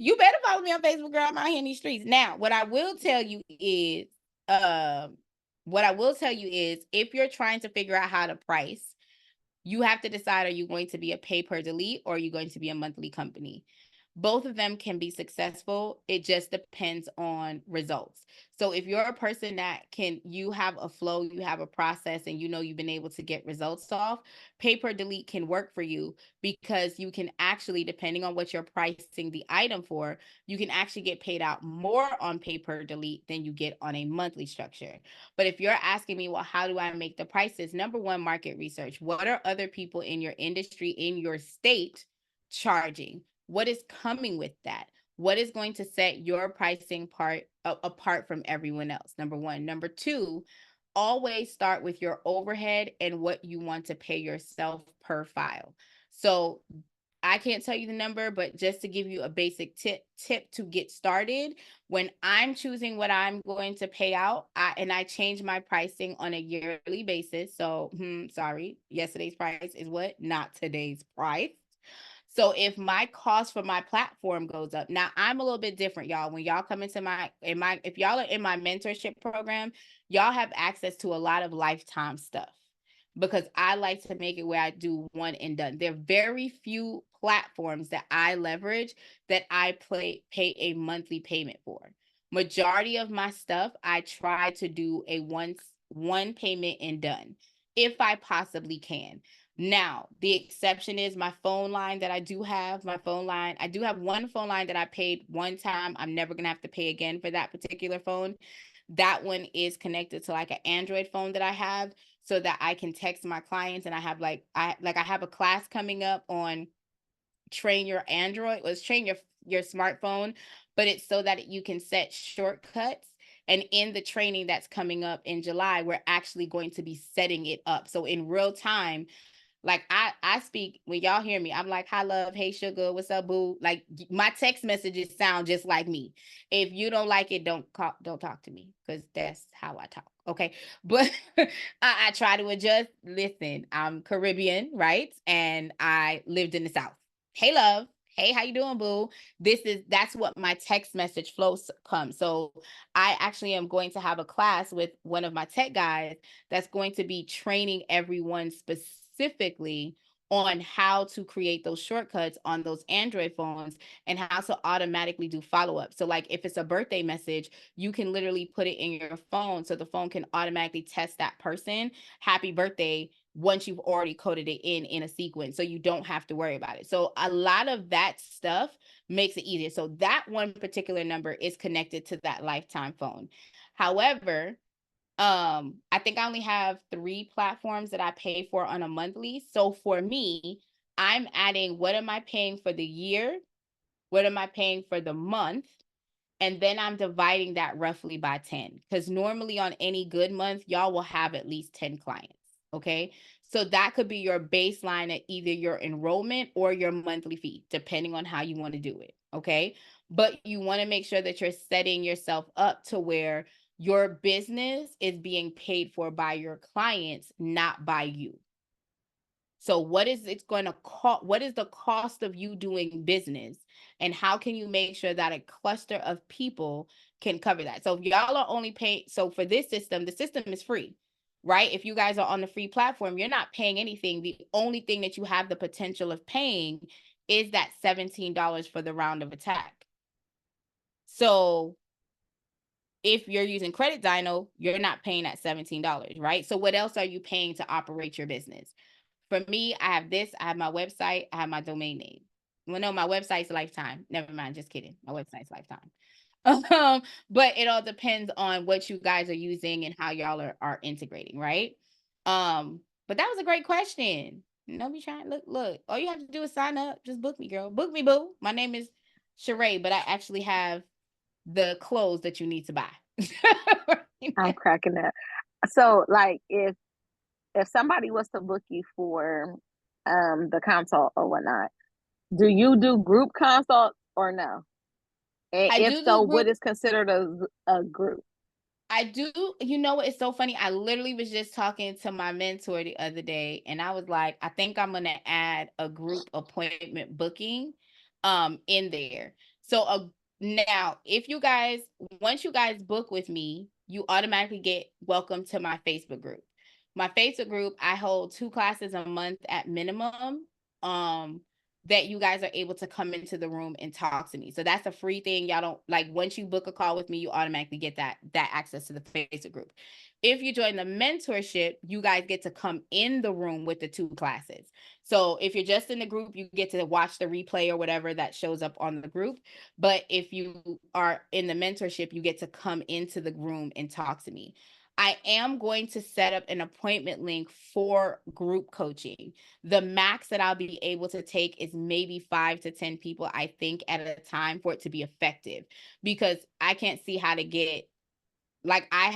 you better follow me on Facebook, girl. I'm out here in these streets. Now, what I will tell you is, if you're trying to figure out how to price, you have to decide, are you going to be a pay per delete or are you going to be a monthly company? Both of them can be successful. It just depends on results. So if you're a person that you have a flow, you have a process, and you know you've been able to get results off, pay per delete can work for you because you can actually, depending on what you're pricing the item for, you can actually get paid out more on pay per delete than you get on a monthly structure. But if you're asking me, well, how do I make the prices? Number one, market research. What are other people in your industry, in your state, charging? What is coming with that? What is going to set your pricing part apart from everyone else? Number one. Number two, always start with your overhead and what you want to pay yourself per file. So I can't tell you the number, but just to give you a basic tip to get started, when I'm choosing what I'm going to pay out, I change my pricing on a yearly basis. So, sorry, yesterday's price is what? Not today's price. So if my cost for my platform goes up, now I'm a little bit different, y'all. When y'all come into if y'all are in my mentorship program, y'all have access to a lot of lifetime stuff because I like to make it where I do one and done. There are very few platforms that I leverage that I pay a monthly payment for. Majority of my stuff, I try to do a one payment and done if I possibly can. Now, the exception is my phone line that I do have. I do have one phone line that I paid one time. I'm never going to have to pay again for that particular phone. That one is connected to like an Android phone that I have so that I can text my clients. And I have I have a class coming up on train your Android, train your smartphone, but it's so that you can set shortcuts. And in the training that's coming up in July, we're actually going to be setting it up. So in real time, like I speak, when y'all hear me, I'm like, hi love, hey sugar, what's up boo? Like my text messages sound just like me. If you don't like it, don't talk to me because that's how I talk. Okay. But I try to adjust. Listen, I'm Caribbean, right? And I lived in the South. Hey love. Hey, how you doing, boo? That's what my text message flows comes. So I actually am going to have a class with one of my tech guys that's going to be training everyone specifically on how to create those shortcuts on those Android phones and how to automatically do follow-up. So like if it's a birthday message, you can literally put it in your phone so the phone can automatically test that person happy birthday once you've already coded it in a sequence, so you don't have to worry about it. So a lot of that stuff makes it easier. So that one particular number is connected to that lifetime phone. However, I think I only have 3 platforms that I pay for on a monthly. So for me, I'm adding what am I paying for the year? What am I paying for the month? And then I'm dividing that roughly by 10. Because normally on any good month, y'all will have at least 10 clients. Okay. So that could be your baseline at either your enrollment or your monthly fee, depending on how you want to do it. Okay. But you want to make sure that you're setting yourself up to where your business is being paid for by your clients, not by you. So what is it going to cost? What is the cost of you doing business? And how can you make sure that a cluster of people can cover that? So if y'all are only paying, so for this system, the system is free, right? If you guys are on the free platform, you're not paying anything. The only thing that you have the potential of paying is that $17 for the round of attack. So if you're using Credit Dyno, you're not paying that $17, right? So what else are you paying to operate your business? For me, I have this, I have my website, I have my domain name. Well, no, my website's lifetime. Never mind, just kidding. My website's lifetime. But it all depends on what you guys are using and how y'all are integrating, right? But that was a great question. Don't be trying, look, all you have to do is sign up. Just book me, girl. Book me, boo. My name is Sheree, but I actually have the clothes that you need to buy. I'm cracking up. So like if somebody was to book you for the consult or whatnot. Do you do group consults or no? And I if do so, group. what is considered a group? I do. You know what? It's so funny. I literally was just talking to my mentor the other day, and I was like, I think I'm gonna add a group appointment booking in there. So now if you guys, once you guys book with me, you automatically get welcome to my Facebook group. My Facebook group, I hold 2 classes a month at minimum. That you guys are able to come into the room and talk to me. So that's a free thing. Y'all don't like, once you book a call with me, you automatically get that access to the Facebook group. If you join the mentorship, you guys get to come in the room with the 2 classes. So if you're just in the group, you get to watch the replay or whatever that shows up on the group. But if you are in the mentorship, you get to come into the room and talk to me. I am going to set up an appointment link for group coaching. The max that I'll be able to take is maybe 5 to 10 people, I think, at a time for it to be effective, because I can't see how to get, like, I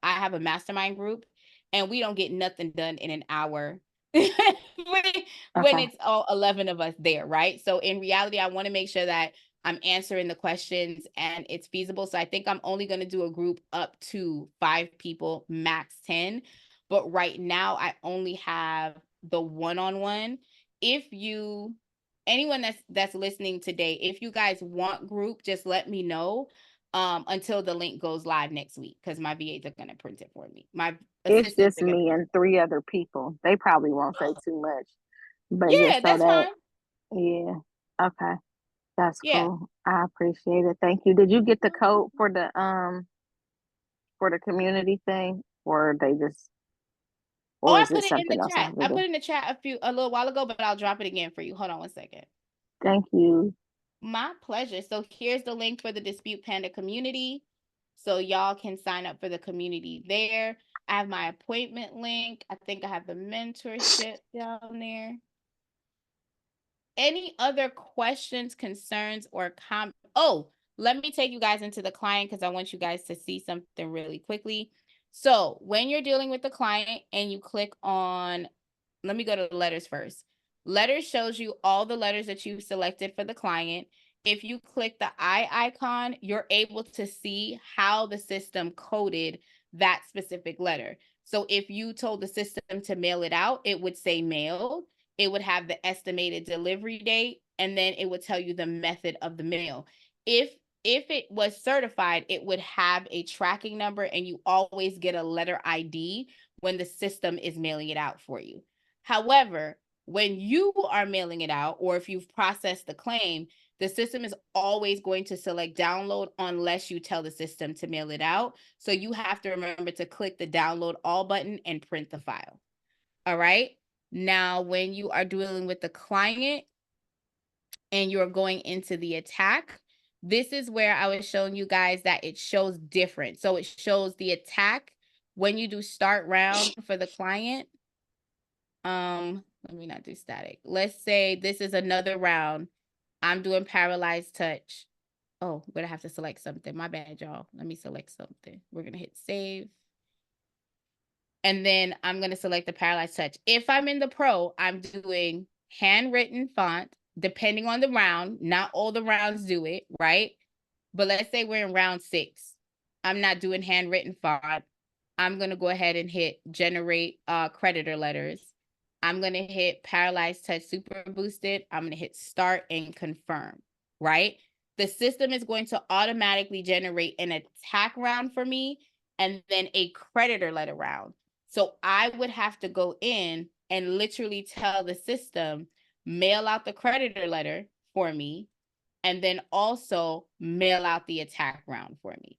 have a mastermind group and we don't get nothing done in an hour when Okay. it's all 11 of us there, right? So in reality, I want to make sure that I'm answering the questions and it's feasible. So I think I'm only going to do a group up to 5 people, max 10. But right now I only have the one-on-one. If you, anyone that's listening today, if you guys want group, just let me know until the link goes live next week, because my VAs are going to print it for me. My It's assistants just are going me to. and 3 other people. They probably won't say too much, but Yeah, just so that's that, fine. yeah. Okay. That's Yeah. cool. I appreciate it. Thank you. Did you get the code for the community thing, or they just, Oh, or I is it put it in the something else I chat. have to I put do? it in the chat a little while ago, but I'll drop it again for you. Hold on one second. Thank you. My pleasure. So here's the link for the Dispute Panda community. So y'all can sign up for the community there. I have my appointment link. I think I have the mentorship down there. Any other questions, concerns, or comments? Oh, let me take you guys into the client because I want you guys to see something really quickly. So when you're dealing with the client and you click on, let me go to the letters first. Letters shows you all the letters that you've selected for the client. If you click the eye icon, you're able to see how the system coded that specific letter. So if you told the system to mail it out, it would say mailed. It would have the estimated delivery date, and then it would tell you the method of the mail. If it was certified, it would have a tracking number, and you always get a letter ID when the system is mailing it out for you. However, when you are mailing it out, or if you've processed the claim, the system is always going to select download unless you tell the system to mail it out. So you have to remember to click the download all button and print the file. All right. Now, when you are dealing with the client and you're going into the attack, this is where I was showing you guys that it shows different. So it shows the attack when you do start round for the client. Let me not do static. Let's say this is another round. I'm doing paralyzed touch. Oh, we're gonna have to select something. My bad, y'all. Let me select something. We're gonna hit save. And then I'm gonna select the paralyzed touch. If I'm in the pro, I'm doing handwritten font, depending on the round. Not all the rounds do it, right? But let's say we're in round 6. I'm not doing handwritten font. I'm gonna go ahead and hit generate creditor letters. I'm gonna hit paralyzed touch super boosted. I'm gonna hit start and confirm, right? The system is going to automatically generate an attack round for me and then a creditor letter round. So I would have to go in and literally tell the system, mail out the creditor letter for me, and then also mail out the attack round for me.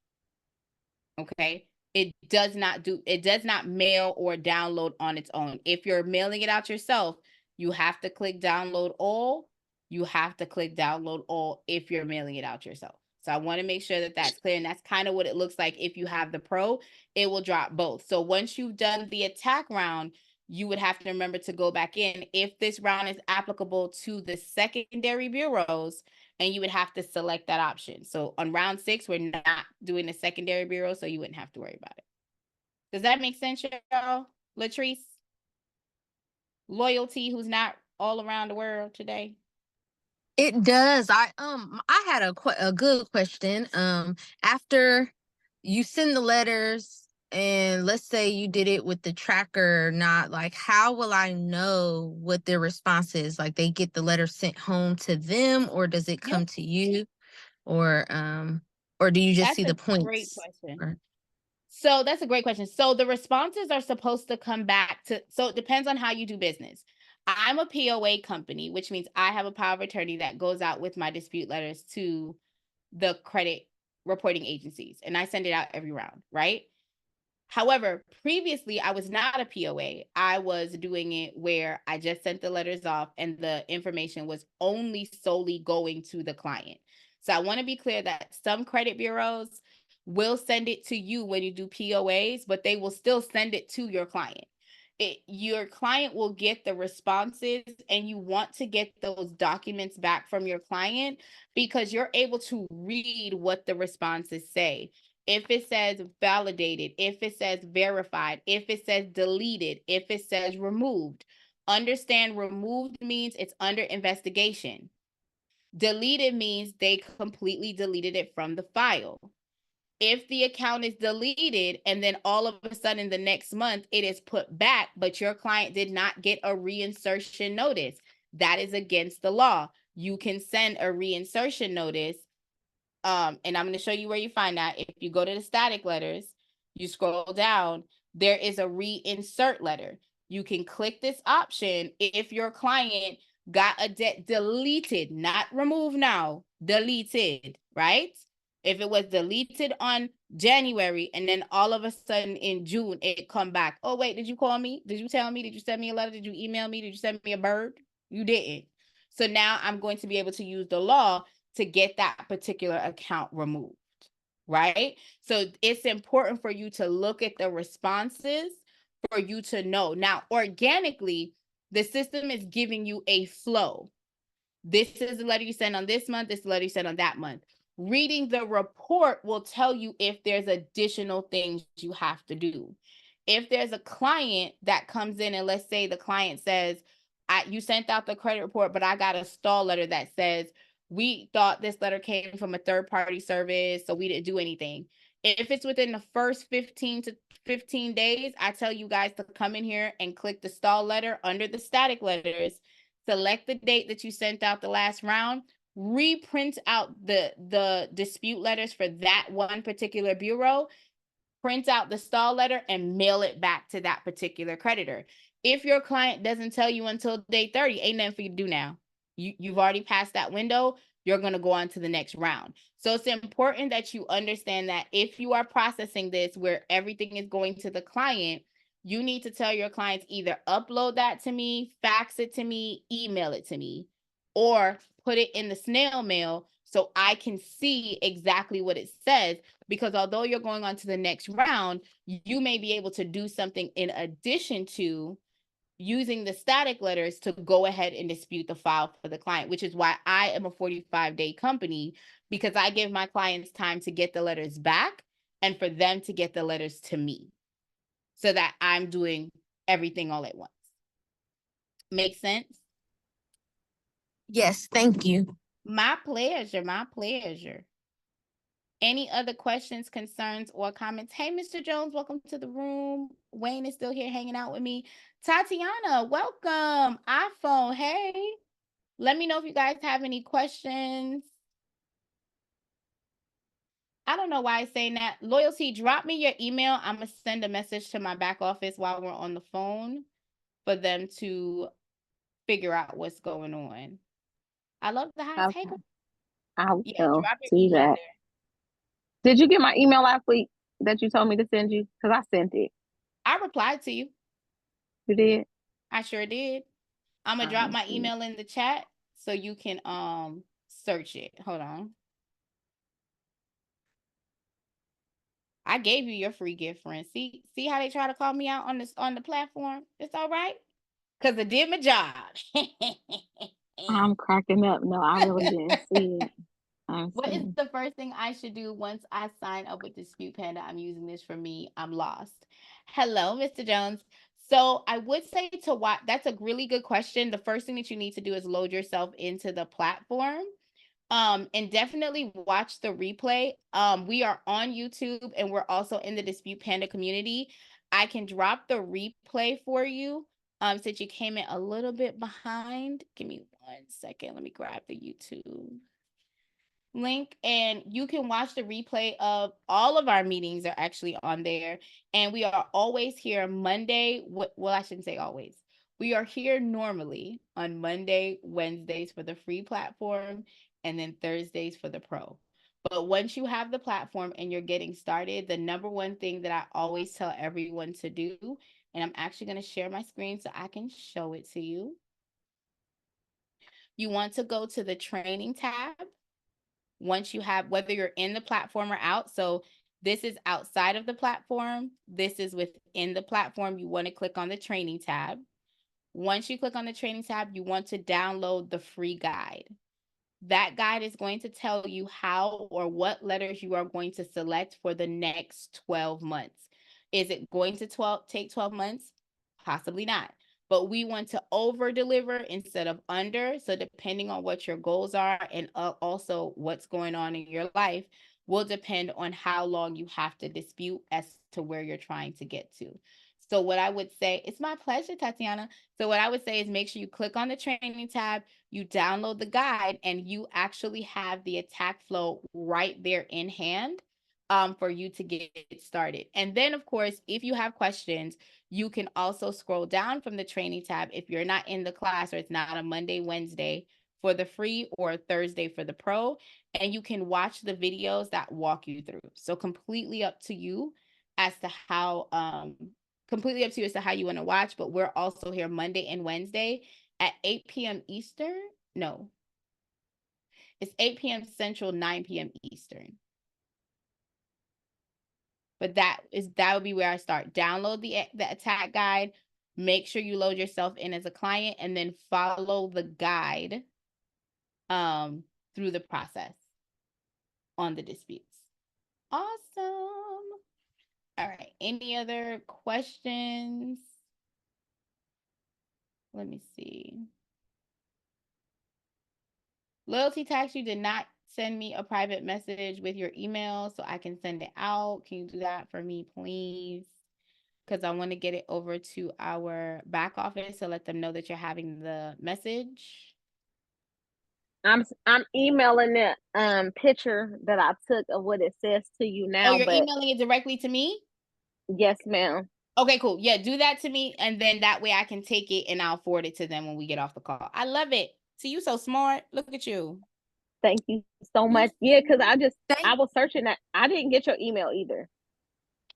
Okay. It does not mail or download on its own. If you're mailing it out yourself, you have to click download all. You have to click download all if you're mailing it out yourself. So I want to make sure that that's clear. And that's kind of what it looks like. If you have the pro, it will drop both. So once you've done the attack round, you would have to remember to go back in. If this round is applicable to the secondary bureaus, and you would have to select that option. So on round 6, we're not doing the secondary bureau, so you wouldn't have to worry about it. Does that make sense, y'all? Latrice? Loyalty, who's not all around the world today? It does. I had a good question. After you send the letters, and let's say you did it with the tracker or not, like how will I know what their response is? Like they get the letter sent home to them, or does it come Yep. to you, or do you just That's see a the great points? question. Or- So that's a great question. So the responses are supposed to come back to, so it depends on how you do business. I'm a POA company, which means I have a power of attorney that goes out with my dispute letters to the credit reporting agencies, and I send it out every round, right? However, previously I was not a POA. I was doing it where I just sent the letters off and the information was only solely going to the client. So I want to be clear that some credit bureaus will send it to you when you do POAs, but they will still send it to your client. Your client will get the responses, and you want to get those documents back from your client because you're able to read what the responses say. If it says validated, if it says verified, if it says deleted, if it says removed, understand removed means it's under investigation. Deleted means they completely deleted it from the file. If the account is deleted and then all of a sudden the next month it is put back, but your client did not get a reinsertion notice, that is against the law. You can send a reinsertion notice. And I'm going to show you where you find that. If you go to the static letters, you scroll down, there is a reinsert letter. You can click this option if your client got a debt deleted, not removed now, deleted, right? If it was deleted on January and then all of a sudden in June it come back. Oh wait, did you call me? Did you tell me? Did you send me a letter? Did you email me? Did you send me a bird? You didn't. So now I'm going to be able to use the law to get that particular account removed, right? So it's important for you to look at the responses for you to know. Now, organically, the system is giving you a flow. This is the letter you sent on this month, this is the letter you sent on that month. Reading the report will tell you if there's additional things you have to do. If there's a client that comes in and let's say the client says, you sent out the credit report, but I got a stall letter that says, we thought this letter came from a third party service, so we didn't do anything. If it's within the first 15 to 15 days, I tell you guys to come in here and click the stall letter under the static letters, select the date that you sent out the last round, reprint out the dispute letters for that one particular bureau, print out the stall letter and mail it back to that particular creditor. If your client doesn't tell you until day 30, ain't nothing for you to do now. You've already passed that window. You're going to go on to the next round. So it's important that you understand that if you are processing this where everything is going to the client, you need to tell your clients either upload that to me, fax it to me, email it to me, or put it in the snail mail so I can see exactly what it says. Because although you're going on to the next round, you may be able to do something in addition to using the static letters to go ahead and dispute the file for the client, which is why I am a 45-day company, because I give my clients time to get the letters back and for them to get the letters to me so that I'm doing everything all at once. Make sense? Yes, thank you. My pleasure. My pleasure. Any other questions, concerns, or comments? Hey, Mr. Jones, welcome to the room. Wayne is still here hanging out with me. Tatiana, welcome. iPhone, hey. Let me know if you guys have any questions. I don't know why I'm saying that. Loyalty, drop me your email. I'm going to send a message to my back office while we're on the phone for them to figure out what's going on. I love the house. Okay. Hey, I will yeah, drop your do email that. there. Did you get my email last week that you told me to send you? Because I sent it. I replied to you. You did? I sure did. I'm gonna drop my email in the chat so you can search it. Hold on. I gave you your free gift, friend. See how they try to call me out on the platform? It's all right. Cause I did my job. I'm cracking up. No, I really didn't see it. What is the first thing I should do once I sign up with Dispute Panda? I'm using this for me. I'm lost. Hello, Mr. Jones. So I would say to watch, that's a really good question. The first thing that you need to do is load yourself into the platform. And definitely watch the replay. We are on YouTube and we're also in the Dispute Panda community. I can drop the replay for you. Since you came in a little bit behind, give me 1 second. Let me grab the YouTube link, and you can watch the replay of all of our meetings are actually on there. And we are always here Monday. Well, I shouldn't say always. We are here normally on Monday, Wednesdays for the free platform, and then Thursdays for the pro. But once you have the platform and you're getting started, the number one thing that I always tell everyone to do, and I'm actually going to share my screen so I can show it to you. You want to go to the training tab. Once you have, whether you're in the platform or out, so this is outside of the platform, this is within the platform, you want to click on the training tab. Once you click on the training tab, you want to download the free guide. That guide is going to tell you how or what letters you are going to select for the next 12 months. Is it going to take 12 months? Possibly not. But we want to over deliver instead of under. So depending on what your goals are and also what's going on in your life will depend on how long you have to dispute as to where you're trying to get to. So what I would say, it's my pleasure, Tatiana. So what I would say is make sure you click on the training tab, you download the guide, and you actually have the attack flow right there in hand for you to get started. And then, of course, if you have questions, you can also scroll down from the training tab if you're not in the class or it's not a Monday, Wednesday for the free or Thursday for the pro, and you can watch the videos that walk you through. So completely up to you as to how you want to watch, but we're also here Monday and Wednesday at 8 p.m. Eastern. No, it's 8 p.m. Central, 9 p.m. Eastern. But that would be where I start. Download the attack guide. Make sure you load yourself in as a client and then follow the guide through the process on the disputes. Awesome. All right. Any other questions? Let me see. Loyalty tax, you did not send me a private message with your email so I can send it out. Can you do that for me, please? Because I want to get it over to our back office to let them know that you're having the message. I'm emailing the picture that I took of what it says to you now. Oh, you're emailing it directly to me? Yes, ma'am. Okay, cool. Yeah, do that to me, and then that way I can take it and I'll forward it to them when we get off the call. I love it. See, you so smart. Look at you. Thank you so much. Yeah, because I was searching that. I didn't get your email either.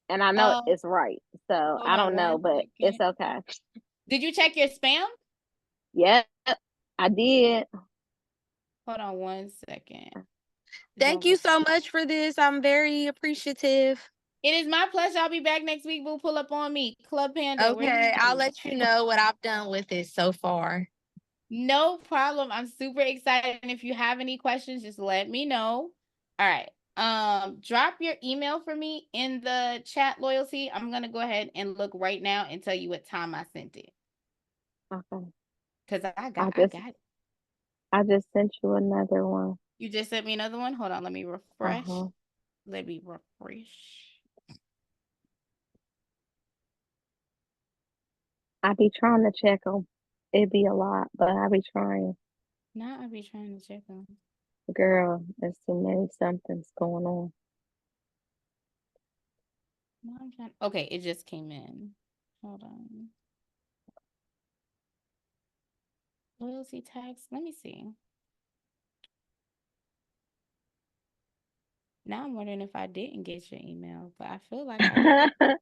And I know it's right. So I don't know, but it's okay. Did you check your spam? Yeah, I did. Hold on 1 second. Thank you so much for this. I'm very appreciative. It is my pleasure. I'll be back next week. We'll pull up on me. Club Panda. Okay, I'll let you know what I've done with it so far. No problem. I'm super excited. And if you have any questions, just let me know. All right. Drop your email for me in the chat, Loyalty. I'm gonna go ahead and look right now and tell you what time I sent it. Okay. Because I got it. I just sent you another one. You just sent me another one? Hold on, let me refresh. Let me refresh. I be trying to check them. It'd be a lot, but I be trying. Now I be trying to check them. Girl, there's too many somethings going on. No, I'm trying. Okay, it just came in. Hold on. Loyalty tax. Let me see. Now I'm wondering if I didn't get your email, but I feel like I did.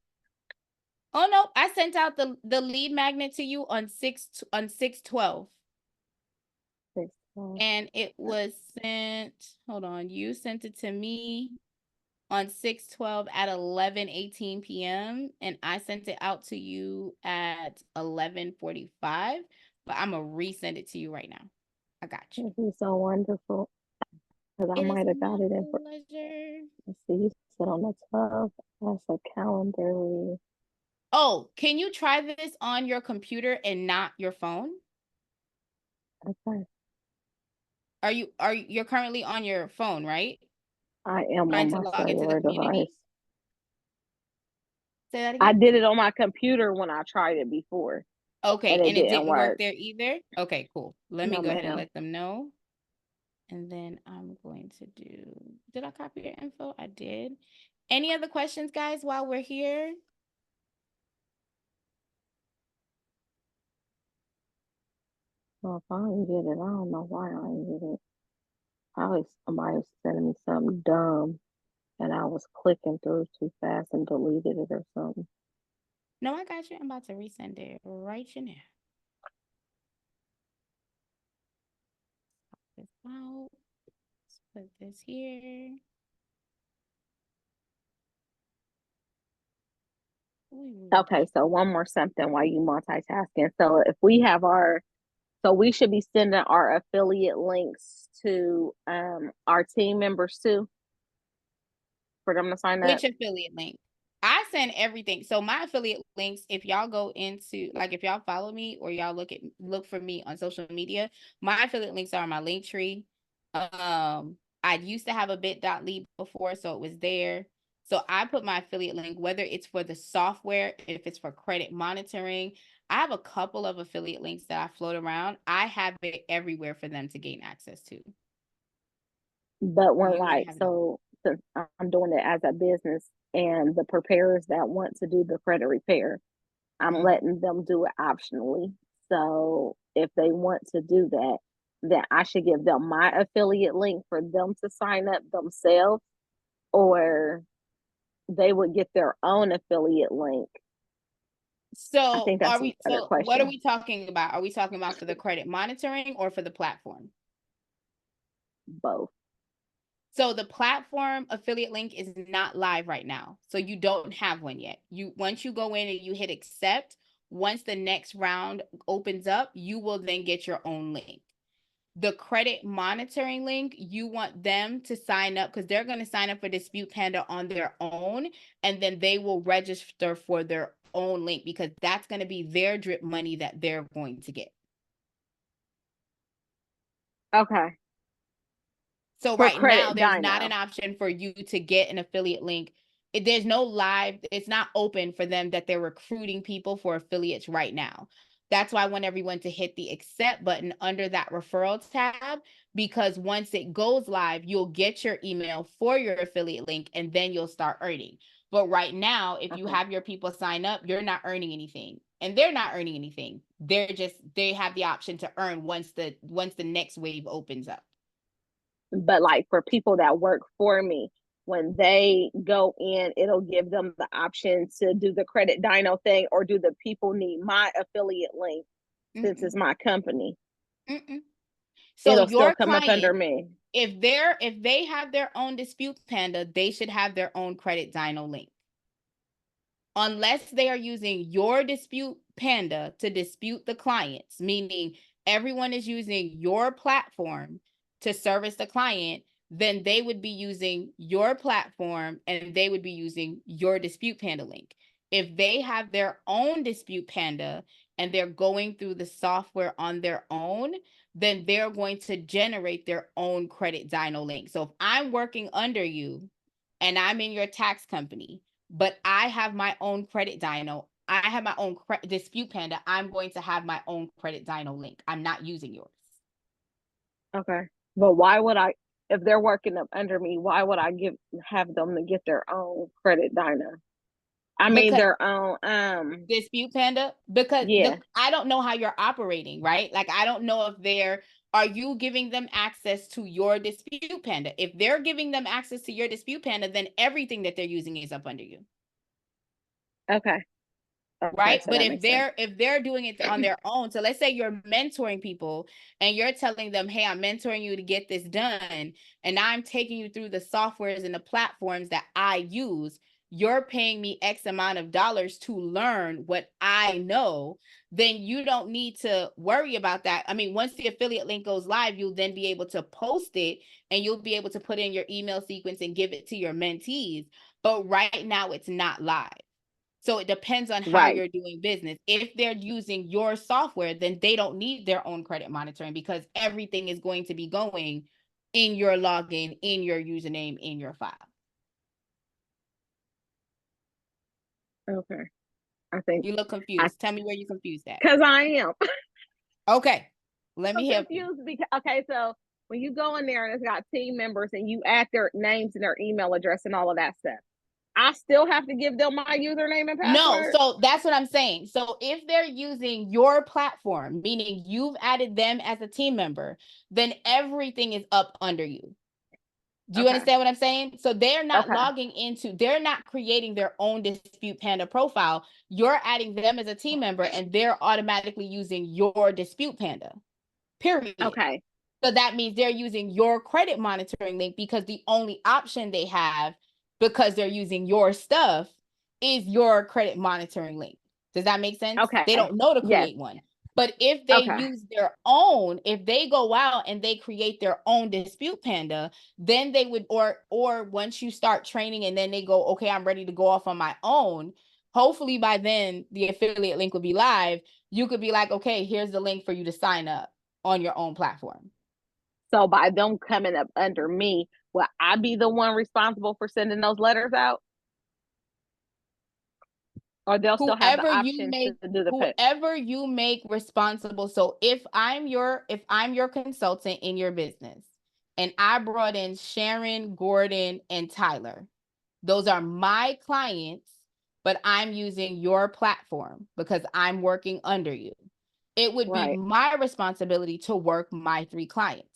Oh no, I sent out the lead magnet to you on 6/12. And it was sent, hold on, you sent it to me on 6/12 at 11:18 p.m. and I sent it out to you at 11:45, but I'm gonna resend it to you right now. I got you. It'd be so wonderful. Because I might have got it in. Pleasure. Let's see, you said on the 12th. That's a calendar. Oh, can you try this on your computer and not your phone? Okay. You're currently on your phone, right? I am Trying on to my log into the cellular community? device. Say that I again? did it on my computer when I tried it before, Okay, and it and it didn't didn't work work. there either? Okay, cool. Let me No, go ahead and ma'am. let them know. And then I'm going to did I copy your info? I did. Any other questions, guys, while we're here? Well, if I didn't get it, I don't know why I didn't get it. Probably somebody sending me something dumb, and I was clicking through too fast and deleted it or something. No, I got you. I'm about to resend it right now. Pop this out. Let's put this here. Okay, so one more something while you multitasking. So if we have so we should be sending our affiliate links to our team members too, for them to sign up. Which affiliate link? I send everything. So my affiliate links, if y'all go into, like, if y'all follow me or y'all look for me on social media, my affiliate links are on my link tree. I used to have a bit.ly before, so it was there. So I put my affiliate link, whether it's for the software, if it's for credit monitoring. I have a couple of affiliate links that I float around. I have it everywhere for them to gain access to. But when You would have it. so since I'm doing it as a business, and the preparers that want to do the credit repair, I'm letting them do it optionally. So if they want to do that, then I should give them my affiliate link for them to sign up themselves, or they would get their own affiliate link. I So think that's a better what are question. we talking about? Are we talking about for the credit monitoring or for the platform? Both. So the platform affiliate link is not live right now. So you don't have one yet. Once you go in and you hit accept, once the next round opens up, you will then get your own link. The credit monitoring link, you want them to sign up because they're going to sign up for Dispute Panda on their own, and then they will register for their own link because that's going to be their drip money that they're going to get. Okay. So For right now, credit there's dyno. not an option for you to get an affiliate link. There's no live, it's not open for them that they're recruiting people for affiliates right now. That's why I want everyone to hit the accept button under that referral tab, because once it goes live, you'll get your email for your affiliate link and then you'll start earning. But right now, if you have your people sign up, you're not earning anything. And they're not earning anything. They have the option to earn once the next wave opens up. But like for people that work for me, when they go in, it'll give them the option to do the credit dyno thing, or do the people need my affiliate link since it's my company? So it'll still your come up client, under me. if they have their own Dispute Panda, they should have their own credit dyno link. Unless they are using your Dispute Panda to dispute the clients, meaning everyone is using your platform to service the client, then they would be using your platform and they would be using your Dispute Panda link. If they have their own Dispute Panda and they're going through the software on their own, then they're going to generate their own credit dyno link. So if I'm working under you and I'm in your tax company, but I have my own credit dyno, I have my own Dispute Panda, I'm going to have my own credit dyno link. I'm not using yours. Okay. But why would I, if they're working up under me, why would I have them to get their own credit dyno? I mean their own Dispute Panda, because I don't know how you're operating, right? Like I don't know if are you giving them access to your Dispute Panda? If they're giving them access to your Dispute Panda, then everything that they're using is up under you. Okay. Right. So but if they're doing it on their own, so let's say you're mentoring people and you're telling them, hey, I'm mentoring you to get this done, and I'm taking you through the softwares and the platforms that I use, you're paying me X amount of dollars to learn what I know, then you don't need to worry about that. I mean, once the affiliate link goes live, you'll then be able to post it and you'll be able to put in your email sequence and give it to your mentees. But right now it's not live. So it depends on how Right. you're doing business. If they're using your software, then they don't need their own credit monitoring because everything is going to be going in your login, in your username, in your file. Okay. I think You look confused. Tell me where you're confused at. because I am. Okay. Let me help you. Confused because okay, so when you go in there and it's got team members and you add their names and their email address and all of that stuff, I still have to give them my username and password? No, so that's what I'm saying. So if they're using your platform, meaning you've added them as a team member, then everything is up under you. Do you understand what I'm saying? So they're not logging into, they're not creating their own Dispute Panda profile. You're adding them as a team member and they're automatically using your Dispute Panda, period. Okay. So that means they're using your credit monitoring link because the only option they have, because they're using your stuff, is your credit monitoring link. Does that make sense? Okay. They don't know to Yes. create one. But if they use their own, if they go out and they create their own Dispute Panda, then they would, or once you start training and then they go, okay, I'm ready to go off on my own. Hopefully by then the affiliate link will be live. You could be like, okay, here's the link for you to sign up on your own platform. So by them coming up under me, will I be the one responsible for sending those letters out? Or they'll still have the option to do the put. Whoever you make responsible. So if I'm your consultant in your business and I brought in Sharon, Gordon, and Tyler, those are my clients, but I'm using your platform because I'm working under you. It would be my responsibility to work my 3 clients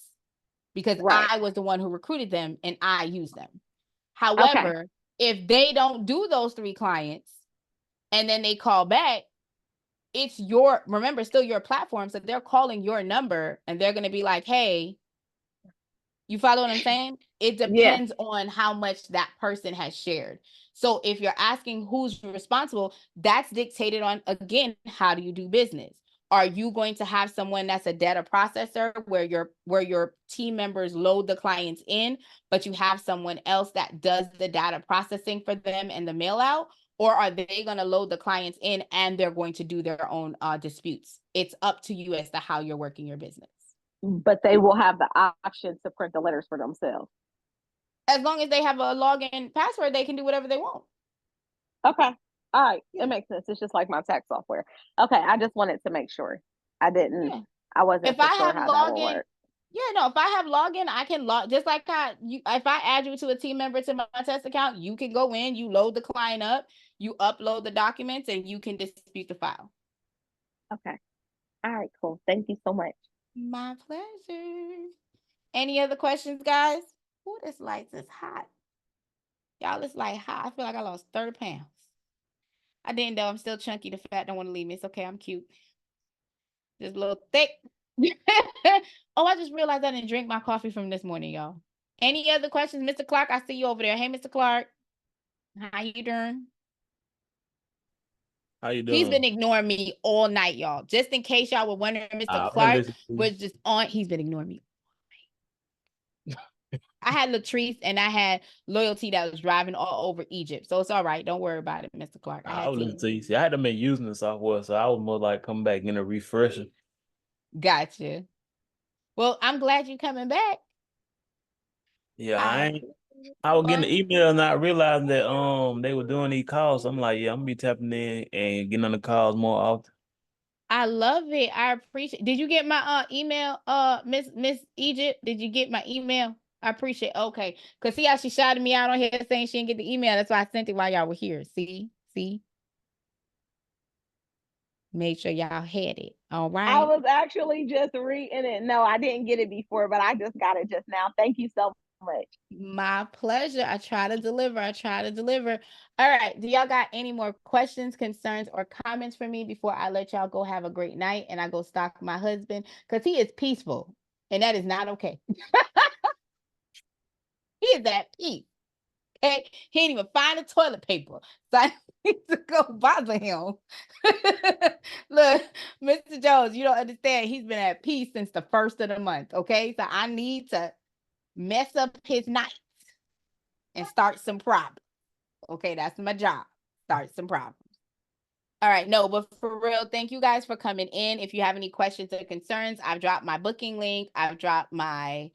because I was the one who recruited them and I use them. However, if they don't do those 3 clients, and then they call back, it's remember, still your platform. So they're calling your number and they're going to be like, hey, you follow what I'm saying? It depends on how much that person has shared. So if you're asking who's responsible, that's dictated on, again, how do you do business? Are you going to have someone that's a data processor where your team members load the clients in, but you have someone else that does the data processing for them and the mail out? Or are they going to load the clients in and they're going to do their own disputes? It's up to you as to how you're working your business. But they will have the option to print the letters for themselves. As long as they have a login password, they can do whatever they want. Okay. All right. It makes sense. It's just like my tax software. Okay. I just wanted to make sure. I wasn't for sure how that will work. Yeah, no, if I have login, I can log just like if I add you to a team member to my test account, you can go in, you load the client up, you upload the documents, and you can dispute the file. Okay. All right, cool. Thank you so much. My pleasure. Any other questions, guys? Ooh, this lights is hot. Y'all, it's like hot. I feel like I lost 30 pounds. I didn't know. I'm still chunky. The fat don't want to leave me. It's okay. I'm cute. Just a little thick. Oh, I just realized I didn't drink my coffee from this morning, y'all. Any other questions? Mr. Clark, I see you over there. Hey, Mr. Clark. How you doing? How you doing? He's been ignoring me all night, y'all. Just in case y'all were wondering, Mr. Clark was just on. He's been ignoring me. I had Latrice and I had Loyalty that was driving all over Egypt. So it's all right. Don't worry about it, Mr. Clark. I was listening to you. See, I hadn't been using the software, so I was more like coming back in a refresher. Gotcha. Well, I'm glad you're coming back. Yeah, I was getting the email and I realized that they were doing these calls. I'm like, yeah, I'm gonna be tapping in and getting on the calls more often. I love it. I appreciate. Did you get my email, Miss Egypt? Did you get my email? I appreciate. Okay, cause see how she shouted me out on here saying she didn't get the email. That's why I sent it while y'all were here. See. Make sure y'all had it. All right. I was actually just reading it. No, I didn't get it before, but I just got it just now. Thank you so much. My pleasure. I try to deliver. All right. Do y'all got any more questions, concerns, or comments for me before I let y'all go have a great night and I go stalk my husband? Because he is peaceful and that is not okay. He is at peace. Okay? He ain't even find the toilet paper. So I need to go bother him. Look, Mr. Jones, you don't understand. He's been at peace since the 1st of the month. Okay. So I need to mess up his night and start some problems. Okay, that's my job. Start some problems. All right, no, but for real, thank you guys for coming in. If you have any questions or concerns, I've dropped my booking link. I've dropped my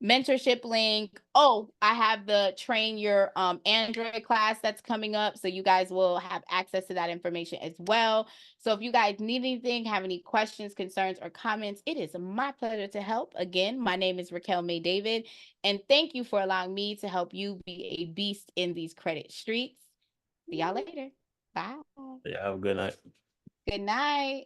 mentorship link. Oh, I have the train your Android class that's coming up, so you guys will have access to that information as well. So if you guys need anything, have any questions, concerns, or comments, it is my pleasure to help. Again, my name is Raquel May David, and thank you for allowing me to help you be a beast in these credit streets. See y'all later. Bye. Yeah, have a good night. Good night.